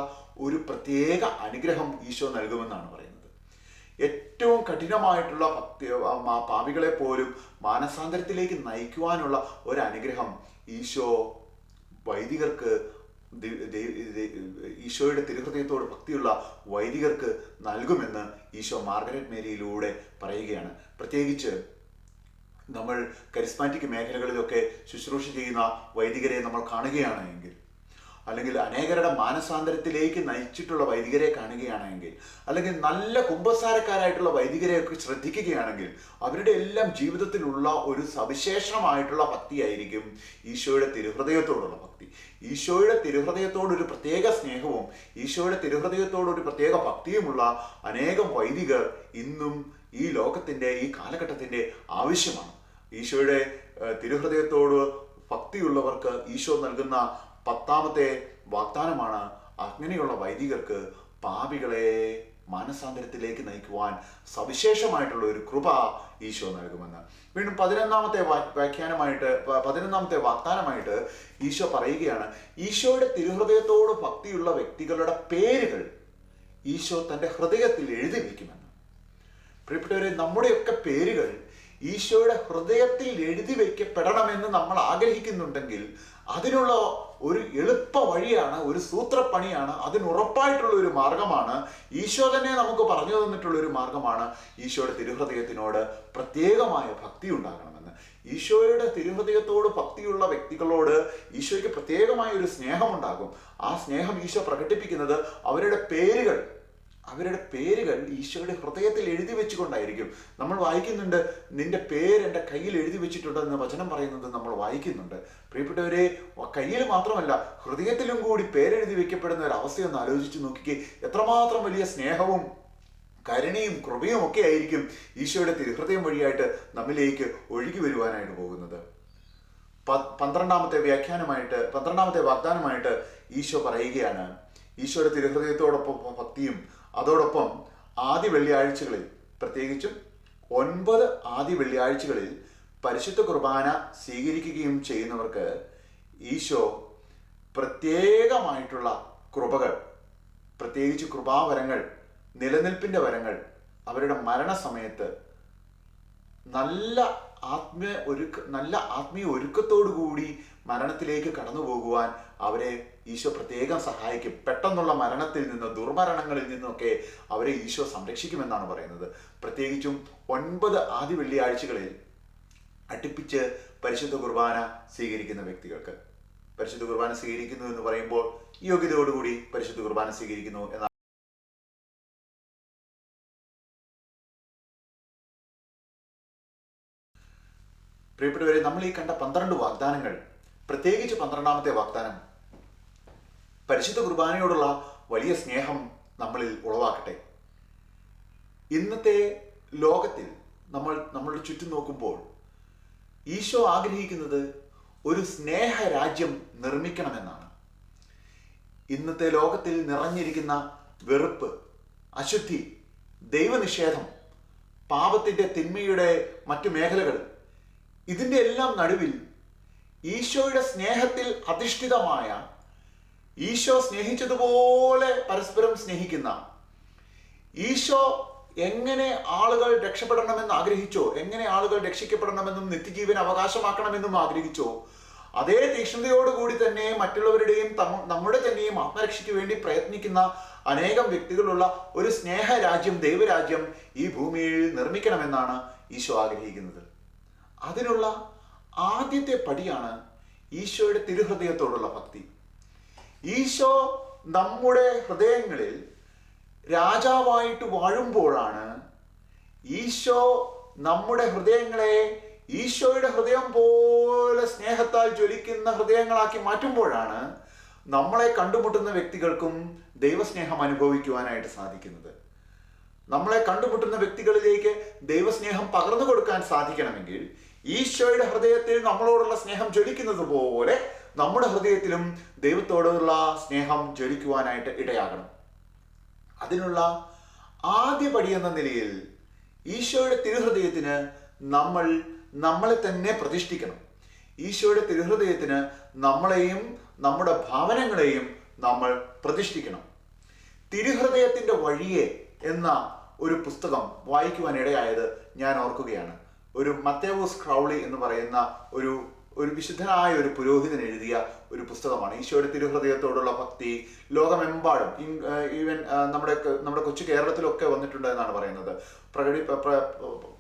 ഒരു പ്രത്യേക അനുഗ്രഹം ഈശോ നൽകുമെന്നാണ് പറയുന്നത്. ഏറ്റവും കഠിനമായിട്ടുള്ള പാപികളെ പോലും മാനസാന്തരത്തിലേക്ക് നയിക്കുവാനുള്ള ഒരു അനുഗ്രഹം ഈശോ വൈദികർക്ക്, ഈശോയുടെ തിരുഹൃദയത്തോട് ഭക്തിയുള്ള വൈദികർക്ക് നൽകുമെന്ന് ഈശോ മാർഗരറ്റ് മേരിയിലൂടെ പറയുകയാണ്. പ്രത്യേകിച്ച് നമ്മൾ കരിസ്മാറ്റിക് മേഖലകളിലൊക്കെ ശുശ്രൂഷ ചെയ്യുന്ന വൈദികരെ നമ്മൾ കാണുകയാണെങ്കിൽ, അല്ലെങ്കിൽ അനേകരുടെ മാനസാന്തരത്തിലേക്ക് നയിച്ചിട്ടുള്ള വൈദികരെ കാണുകയാണെങ്കിൽ, അല്ലെങ്കിൽ നല്ല കുമ്പസാരക്കാരായിട്ടുള്ള വൈദികരെയൊക്കെ ശ്രദ്ധിക്കുകയാണെങ്കിൽ, അവരുടെ എല്ലാം ജീവിതത്തിലുള്ള ഒരു സവിശേഷമായിട്ടുള്ള ഭക്തിയായിരിക്കും ഈശോയുടെ തിരുഹൃദയത്തോടുള്ള ഭക്തി. ഈശോയുടെ തിരുഹൃദയത്തോടൊരു പ്രത്യേക സ്നേഹവും ഈശോയുടെ തിരുഹൃദയത്തോടൊരു പ്രത്യേക ഭക്തിയുമുള്ള അനേകം വൈദികർ ഇന്നും ഈ ലോകത്തിൻ്റെ, ഈ കാലഘട്ടത്തിൻ്റെ ആവശ്യമാണ്. ഈശോയുടെ തിരുഹൃദയത്തോട് ഭക്തിയുള്ളവർക്ക് ഈശോ നൽകുന്ന 10ാമത്തെ വാഗ്ദാനമാണ് അങ്ങനെയുള്ള വൈദികർക്ക് പാപികളെ മാനസാന്തരത്തിലേക്ക് നയിക്കുവാൻ സവിശേഷമായിട്ടുള്ള ഒരു കൃപ ഈശോ നൽകുമെന്ന്. വീണ്ടും 11ാമത്തെ വാഗ്ദാനമായിട്ട് ഈശോ പറയുകയാണ്, ഈശോയുടെ തിരുഹൃദയത്തോട് ഭക്തിയുള്ള വ്യക്തികളുടെ പേരുകൾ ഈശോ തൻ്റെ ഹൃദയത്തിൽ എഴുതി വയ്ക്കുമെന്ന്. പ്രിയപ്പെട്ടവരെ, നമ്മുടെയൊക്കെ പേരുകൾ ഈശോയുടെ ഹൃദയത്തിൽ എഴുതി വയ്ക്കപ്പെടണമെന്ന് നമ്മൾ ആഗ്രഹിക്കുന്നുണ്ടെങ്കിൽ അതിനുള്ള ഒരു എളുപ്പ വഴിയാണ്, ഒരു സൂത്രപ്പണിയാണ്, അതിനുറപ്പായിട്ടുള്ള ഒരു മാർഗമാണ്, ഈശോ തന്നെ നമുക്ക് പറഞ്ഞു തന്നിട്ടുള്ള ഒരു മാർഗമാണ് ഈശോയുടെ തിരുഹൃദയത്തിനോട് പ്രത്യേകമായ ഭക്തി ഉണ്ടാകണമെന്ന്. ഈശോയുടെ തിരുഹൃദയത്തോട് ഭക്തിയുള്ള വ്യക്തികളോട് ഈശോയ്ക്ക് പ്രത്യേകമായ ഒരു സ്നേഹമുണ്ടാകും. ആ സ്നേഹം ഈശോ പ്രകടിപ്പിക്കുന്നത് അവരുടെ പേരുകൾ ഈശോയുടെ ഹൃദയത്തിൽ എഴുതി വെച്ചുകൊണ്ടായിരിക്കും. നമ്മൾ വായിക്കുന്നുണ്ട്, നിന്റെ പേര് എൻ്റെ കയ്യിൽ എഴുതി വെച്ചിട്ടുണ്ടെന്ന് വചനം പറയുന്നത് നമ്മൾ വായിക്കുന്നുണ്ട്. പ്രിയപ്പെട്ടവരെ, കയ്യിൽ മാത്രമല്ല ഹൃദയത്തിലും കൂടി പേരെഴുതി വെക്കപ്പെടുന്ന ഒരു അവസ്ഥയൊന്ന് ആലോചിച്ച് നോക്കിക്കേ. എത്രമാത്രം വലിയ സ്നേഹവും കരുണയും കൃപയും ഒക്കെ ആയിരിക്കും ഈശോയുടെ തിരുഹൃദയം വഴിയായിട്ട് നമ്മിലേക്ക് ഒഴുകി വരുവാനായിട്ട് പോകുന്നത്. 12ാമത്തെ വാഗ്ദാനമായിട്ട് ഈശോ പറയുകയാണ്, ഈശോയുടെ തിരുഹൃദയത്തോടൊപ്പം ഭക്തിയും അതോടൊപ്പം ആദ്യ വെള്ളിയാഴ്ചകളിൽ, പ്രത്യേകിച്ചും 9 ആദ്യ വെള്ളിയാഴ്ചകളിൽ പരിശുദ്ധ കുർബാന സ്വീകരിക്കുകയും ചെയ്യുന്നവർക്ക് ഈശോ പ്രത്യേകമായിട്ടുള്ള കൃപകൾ, പ്രത്യേകിച്ച് കൃപാവരങ്ങൾ, നിലനിൽപ്പിൻ്റെ വരങ്ങൾ, അവരുടെ മരണസമയത്ത് നല്ല ആത്മീയ ഒരുക്കത്തോടുകൂടി മരണത്തിലേക്ക് കടന്നു പോകുവാൻ അവരെ ഈശോ പ്രത്യേകം സഹായിക്കും. പെട്ടെന്നുള്ള മരണത്തിൽ നിന്ന്, ദുർമരണങ്ങളിൽ നിന്നൊക്കെ അവരെ ഈശോ സംരക്ഷിക്കുമെന്നാണ് പറയുന്നത്. പ്രത്യേകിച്ചും 9 ആദ്യ വെള്ളിയാഴ്ചകളിൽ അടുപ്പിച്ച് പരിശുദ്ധ കുർബാന സ്വീകരിക്കുന്ന വ്യക്തികൾക്ക്. പരിശുദ്ധ കുർബാന സ്വീകരിക്കുന്നു എന്ന് പറയുമ്പോൾ യോഗ്യതയോടുകൂടി പരിശുദ്ധ കുർബാന സ്വീകരിക്കുന്നു എന്നാണ്. പ്രിയപ്പെട്ടവരെ, നമ്മൾ ഈ കണ്ട 12 വാഗ്ദാനങ്ങൾ, പ്രത്യേകിച്ച് 12ാമത്തെ വാഗ്ദാനം പരിശുദ്ധ കുർബാനയോടുള്ള വലിയ സ്നേഹം നമ്മളിൽ ഉളവാക്കട്ടെ. ഇന്നത്തെ ലോകത്തിൽ നമ്മളുടെ ചുറ്റും നോക്കുമ്പോൾ ഈശോ ആഗ്രഹിക്കുന്നത് ഒരു സ്നേഹരാജ്യം നിർമ്മിക്കണമെന്നാണ്. ഇന്നത്തെ ലോകത്തിൽ നിറഞ്ഞിരിക്കുന്ന വെറുപ്പ്, അശുദ്ധി, ദൈവനിഷേധം, പാപത്തിൻ്റെ, തിന്മയുടെ മറ്റു മേഖലകൾ, ഇതിൻ്റെ എല്ലാം നടുവിൽ ഈശോയുടെ സ്നേഹത്തിൽ അധിഷ്ഠിതമായ, ഈശോ സ്നേഹിച്ചതുപോലെ പരസ്പരം സ്നേഹിക്കുന്ന, ഈശോ എങ്ങനെ ആളുകൾ രക്ഷപ്പെടണമെന്ന് ആഗ്രഹിച്ചോ, എങ്ങനെ ആളുകൾ രക്ഷിക്കപ്പെടണമെന്നും നിത്യജീവൻ അവകാശമാക്കണമെന്നും ആഗ്രഹിച്ചോ, അതേ തീക്ഷ്ണതയോടുകൂടി തന്നെ മറ്റുള്ളവരുടെയും നമ്മുടെ തന്നെയും ആത്മരക്ഷയ്ക്ക് വേണ്ടി പ്രയത്നിക്കുന്ന അനേകം വ്യക്തികളുള്ള ഒരു സ്നേഹരാജ്യം, ദൈവരാജ്യം ഈ ഭൂമിയിൽ നിർമ്മിക്കണമെന്നാണ് ഈശോ ആഗ്രഹിക്കുന്നത്. അതിനുള്ള ആദ്യത്തെ പടിയാണ് ഈശോയുടെ തിരുഹൃദയത്തോടുള്ള ഭക്തി. ഈശോ നമ്മുടെ ഹൃദയങ്ങളിൽ രാജാവായിട്ട് വാഴുമ്പോഴാണ്, ഈശോ നമ്മുടെ ഹൃദയങ്ങളെ ഈശോയുടെ ഹൃദയം പോലെ സ്നേഹത്താൽ ജ്വലിക്കുന്ന ഹൃദയങ്ങളാക്കി മാറ്റുമ്പോഴാണ് നമ്മളെ കണ്ടുമുട്ടുന്ന വ്യക്തികൾക്കും ദൈവസ്നേഹം അനുഭവിക്കുവാനായിട്ട് സാധിക്കുന്നത്. നമ്മളെ കണ്ടുമുട്ടുന്ന വ്യക്തികളിലേക്ക് ദൈവസ്നേഹം പകർന്നു കൊടുക്കാൻ സാധിക്കണമെങ്കിൽ ഈശോയുടെ ഹൃദയത്തിൽ നമ്മളോടുള്ള സ്നേഹം ജ്വലിക്കുന്നത് പോലെ നമ്മുടെ ഹൃദയത്തിലും ദൈവത്തോടുള്ള സ്നേഹം ജ്വലിക്കുവാനായിട്ട് ഇടയാകണം. അതിനുള്ള ആദ്യ പടിയെന്ന നിലയിൽ ഈശോയുടെ തിരുഹൃദയത്തിന് നമ്മളെ തന്നെ പ്രതിഷ്ഠിക്കണം. ഈശോയുടെ തിരുഹൃദയത്തിന് നമ്മളെയും നമ്മുടെ ഭാവനങ്ങളെയും നമ്മൾ പ്രതിഷ്ഠിക്കണം. തിരുഹൃദയത്തിന്റെ വഴിയെ എന്ന ഒരു പുസ്തകം വായിക്കുവാൻ ഇടയായത് ഞാൻ ഓർക്കുകയാണ്. ഒരു മത്തേവൂസ് ക്രൗളി എന്ന് പറയുന്ന ഒരു വിശുദ്ധനായ ഒരു പുരോഹിതൻ എഴുതിയ ഒരു പുസ്തകമാണ്. ഈശോയുടെ തിരുഹൃദയത്തോടുള്ള ഭക്തി ലോകമെമ്പാടും, ഈവൻ നമ്മുടെ കൊച്ചു കേരളത്തിലൊക്കെ വന്നിട്ടുണ്ട് എന്നാണ് പറയുന്നത്.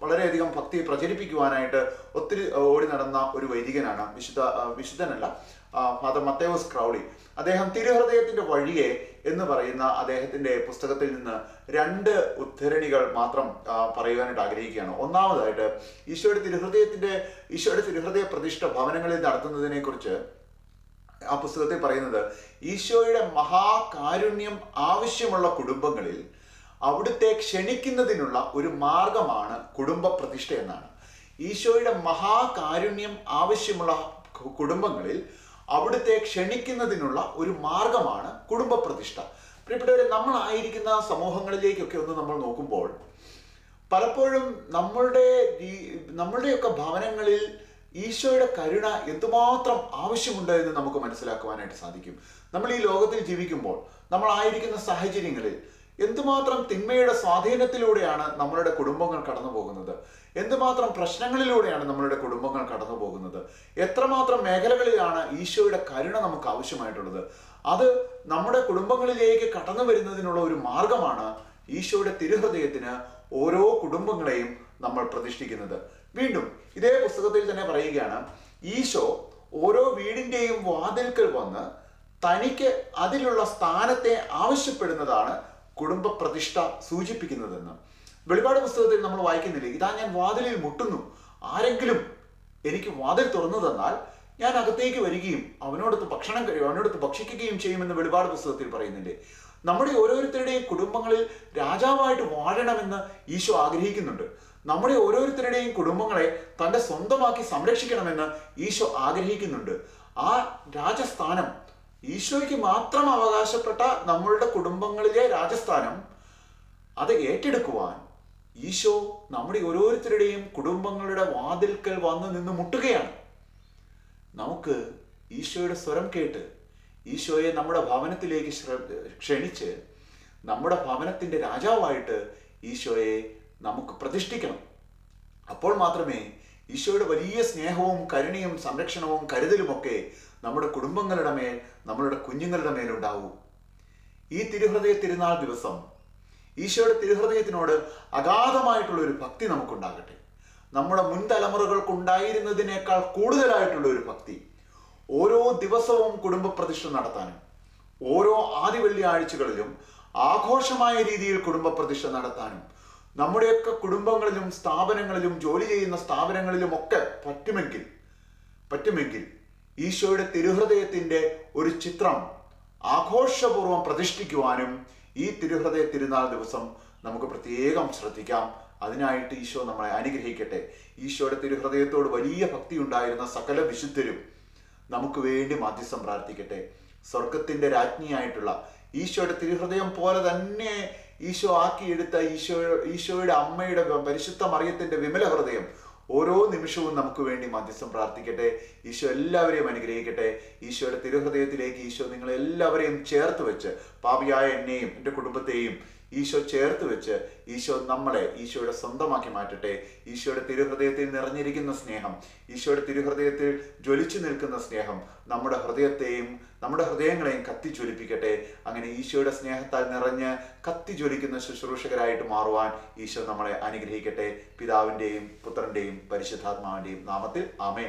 വളരെയധികം ഭക്തി പ്രചരിപ്പിക്കുവാനായിട്ട് ഒത്തിരി ഓടി നടന്ന ഒരു വൈദികനാണ്, വിശുദ്ധനല്ല, ഫാദർ മത്തേവൂസ് ക്രൗളി. അദ്ദേഹം തിരുഹൃദയത്തിന്റെ വഴിയെ എന്ന് പറയുന്ന അദ്ദേഹത്തിന്റെ പുസ്തകത്തിൽ നിന്ന് 2 ഉദ്ധരണികൾ മാത്രം പറയുവാനായിട്ട് ആഗ്രഹിക്കുകയാണ്. ഒന്നാമതായിട്ട് ഈശോയുടെ തിരുഹൃദയ പ്രതിഷ്ഠ ഭവനങ്ങളിൽ നടത്തുന്നതിനെ കുറിച്ച് ആ പുസ്തകത്തിൽ പറയുന്നത്, ഈശോയുടെ മഹാകാരുണ്യം ആവശ്യമുള്ള കുടുംബങ്ങളിൽ അവിടുത്തെ ക്ഷണിക്കുന്നതിനുള്ള ഒരു മാർഗമാണ് കുടുംബ പ്രതിഷ്ഠ എന്നാണ്. ഈശോയുടെ മഹാകാരുണ്യം ആവശ്യമുള്ള കുടുംബങ്ങളിൽ അവിടുത്തെ ക്ഷണിക്കുന്നതിനുള്ള ഒരു മാർഗമാണ് കുടുംബ പ്രതിഷ്ഠ. പ്രിയപ്പെട്ടവരെ, നമ്മളായിരിക്കുന്ന സമൂഹങ്ങളിലേക്കൊക്കെ ഒന്ന് നമ്മൾ നോക്കുമ്പോൾ പലപ്പോഴും നമ്മളുടെയൊക്കെ ഭവനങ്ങളിൽ ഈശോയുടെ കരുണ എന്തുമാത്രം ആവശ്യമുണ്ട് എന്ന് നമുക്ക് മനസ്സിലാക്കുവാനായിട്ട് സാധിക്കും. നമ്മൾ ഈ ലോകത്തിൽ ജീവിക്കുമ്പോൾ നമ്മളായിരിക്കുന്ന സാഹചര്യങ്ങളിൽ എന്തുമാത്രം തിന്മയുടെ സ്വാധീനത്തിലൂടെയാണ് നമ്മളുടെ കുടുംബങ്ങൾ കടന്നു പോകുന്നത്, എന്തുമാത്രം പ്രശ്നങ്ങളിലൂടെയാണ് നമ്മളുടെ കുടുംബങ്ങൾ കടന്നു പോകുന്നത്, എത്രമാത്രം മേഖലകളിലാണ് ഈശോയുടെ കരുണ നമുക്ക് ആവശ്യമായിട്ടുള്ളത്. അത് നമ്മുടെ കുടുംബങ്ങളിലേക്ക് കടന്നു വരുന്നതിനുള്ള ഒരു മാർഗമാണ് ഈശോയുടെ തിരുഹൃദയത്തിന് ഓരോ കുടുംബങ്ങളെയും നമ്മൾ പ്രതിഷ്ഠിക്കുന്നത്. വീണ്ടും ഇതേ പുസ്തകത്തിൽ തന്നെ പറയുകയാണ്, ഈശോ ഓരോ വീടിന്റെയും വാതിൽക്കൽ വന്ന് തനിക്ക് അതിലുള്ള സ്ഥാനത്തെ ആവശ്യപ്പെടുന്നതാണ് കുടുംബ പ്രതിഷ്ഠ സൂചിപ്പിക്കുന്നതെന്ന്. വെളിപാട് പുസ്തകത്തിൽ നമ്മൾ വായിക്കുന്നില്ലേ, ഇതാ ഞാൻ വാതിലിൽ മുട്ടുന്നു, ആരെങ്കിലും എനിക്ക് വാതിൽ തുറന്നു തന്നാൽ ഞാൻ അകത്തേക്ക് വരികയും അവനോടൊത്ത് ഭക്ഷിക്കുകയും ചെയ്യുമെന്ന് വെളിപാട് പുസ്തകത്തിൽ പറയുന്നില്ലേ. നമ്മുടെ ഓരോരുത്തരുടെയും കുടുംബങ്ങളിൽ രാജാവായിട്ട് വാഴണമെന്ന് ഈശോ ആഗ്രഹിക്കുന്നുണ്ട്. നമ്മുടെ ഓരോരുത്തരുടെയും കുടുംബങ്ങളെ തൻ്റെ സ്വന്തമാക്കി സംരക്ഷിക്കണമെന്ന് ഈശോ ആഗ്രഹിക്കുന്നുണ്ട്. ആ രാജസ്ഥാനം, ഈശോയ്ക്ക് മാത്രം അവകാശപ്പെട്ട നമ്മളുടെ കുടുംബങ്ങളിലെ രാജസ്ഥാനം, അത് ഏറ്റെടുക്കുവാൻ ഈശോ നമ്മുടെ ഓരോരുത്തരുടെയും കുടുംബങ്ങളുടെ വാതിൽക്കൽ വന്ന് നിന്ന് മുട്ടുകയാണ്. നമുക്ക് ഈശോയുടെ സ്വരം കേട്ട് ഈശോയെ നമ്മുടെ ഭവനത്തിലേക്ക് ക്ഷണിച്ച് നമ്മുടെ ഭവനത്തിൻ്റെ രാജാവായിട്ട് ഈശോയെ നമുക്ക് പ്രതിഷ്ഠിക്കണം. അപ്പോൾ മാത്രമേ ഈശോയുടെ വലിയ സ്നേഹവും കരുണയും സംരക്ഷണവും കരുതലുമൊക്കെ നമ്മുടെ കുടുംബങ്ങളുടെ മേൽ, നമ്മളുടെ കുഞ്ഞുങ്ങളുടെ മേലുണ്ടാവൂ. ഈ തിരുഹൃദയ തിരുനാൾ ദിവസം ഈശോയുടെ തിരുഹൃദയത്തിനോട് അഗാധമായിട്ടുള്ള ഒരു ഭക്തി നമുക്കുണ്ടാകട്ടെ. നമ്മുടെ മുൻ തലമുറകൾക്കുണ്ടായിരുന്നതിനേക്കാൾ കൂടുതലായിട്ടുള്ള ഒരു ഭക്തി ഓരോ ദിവസവും കുടുംബ പ്രതിഷ്ഠ നടത്താനും, ഓരോ ആദ്യ വെള്ളിയാഴ്ചകളിലും ആഘോഷമായ രീതിയിൽ കുടുംബ പ്രതിഷ്ഠ നടത്താനും, നമ്മുടെയൊക്കെ കുടുംബങ്ങളിലും സ്ഥാപനങ്ങളിലും ജോലി ചെയ്യുന്ന സ്ഥാപനങ്ങളിലും ഒക്കെ പറ്റുമെങ്കിൽ ഈശോയുടെ തിരുഹൃദയത്തിന്റെ ഒരു ചിത്രം ആഘോഷപൂർവ്വം പ്രതിഷ്ഠിക്കുവാനും ഈ തിരുഹൃദയ തിരുനാൾ ദിവസം നമുക്ക് പ്രത്യേകം ശ്രദ്ധിക്കാം. അതിനായിട്ട് ഈശോ നമ്മളെ അനുഗ്രഹിക്കട്ടെ. ഈശോയുടെ തിരുഹൃദയത്തോട് വലിയ ഭക്തി ഉണ്ടായിരുന്ന സകല വിശുദ്ധരും നമുക്ക് വേണ്ടി മാധ്യസ്ഥം പ്രാർത്ഥിക്കട്ടെ. സ്വർഗത്തിന്റെ രാജ്ഞിയായിട്ടുള്ള ഈശോയുടെ തിരുഹൃദയം പോലെ തന്നെ ഈശോ ആക്കിയെടുത്ത ഈശോയുടെ അമ്മയുടെ പരിശുദ്ധ മറിയത്തിന്റെ വിമല ഹൃദയം ഓരോ നിമിഷവും നമുക്ക് വേണ്ടി മധ്യസ്ഥം പ്രാർത്ഥിക്കട്ടെ. ഈശോ എല്ലാവരെയും അനുഗ്രഹിക്കട്ടെ. ഈശോയുടെ തിരുഹൃദയത്തിലേക്ക് ഈശോ നിങ്ങളെല്ലാവരെയും ചേർത്ത് വെച്ച്, പാപിയായ എന്നെയും എൻ്റെ കുടുംബത്തെയും ഈശോ ചേർത്ത് വെച്ച് ഈശോ നമ്മളെ ഈശോയുടെ സ്വന്തമാക്കി മാറ്റട്ടെ. ഈശോയുടെ തിരുഹൃദയത്തിൽ നിറഞ്ഞിരിക്കുന്ന സ്നേഹം, ഈശോയുടെ തിരുഹൃദയത്തിൽ ജ്വലിച്ചു നിൽക്കുന്ന സ്നേഹം നമ്മുടെ ഹൃദയങ്ങളെയും കത്തിജ്വലിപ്പിക്കട്ടെ. അങ്ങനെ ഈശോയുടെ സ്നേഹത്താൽ നിറഞ്ഞ് കത്തിജ്വലിക്കുന്ന ശുശ്രൂഷകരായിട്ട് മാറുവാൻ ഈശോ നമ്മളെ അനുഗ്രഹിക്കട്ടെ. പിതാവിൻ്റെയും പുത്രൻ്റെയും പരിശുദ്ധാത്മാവിൻ്റെയും നാമത്തിൽ ആമേൻ.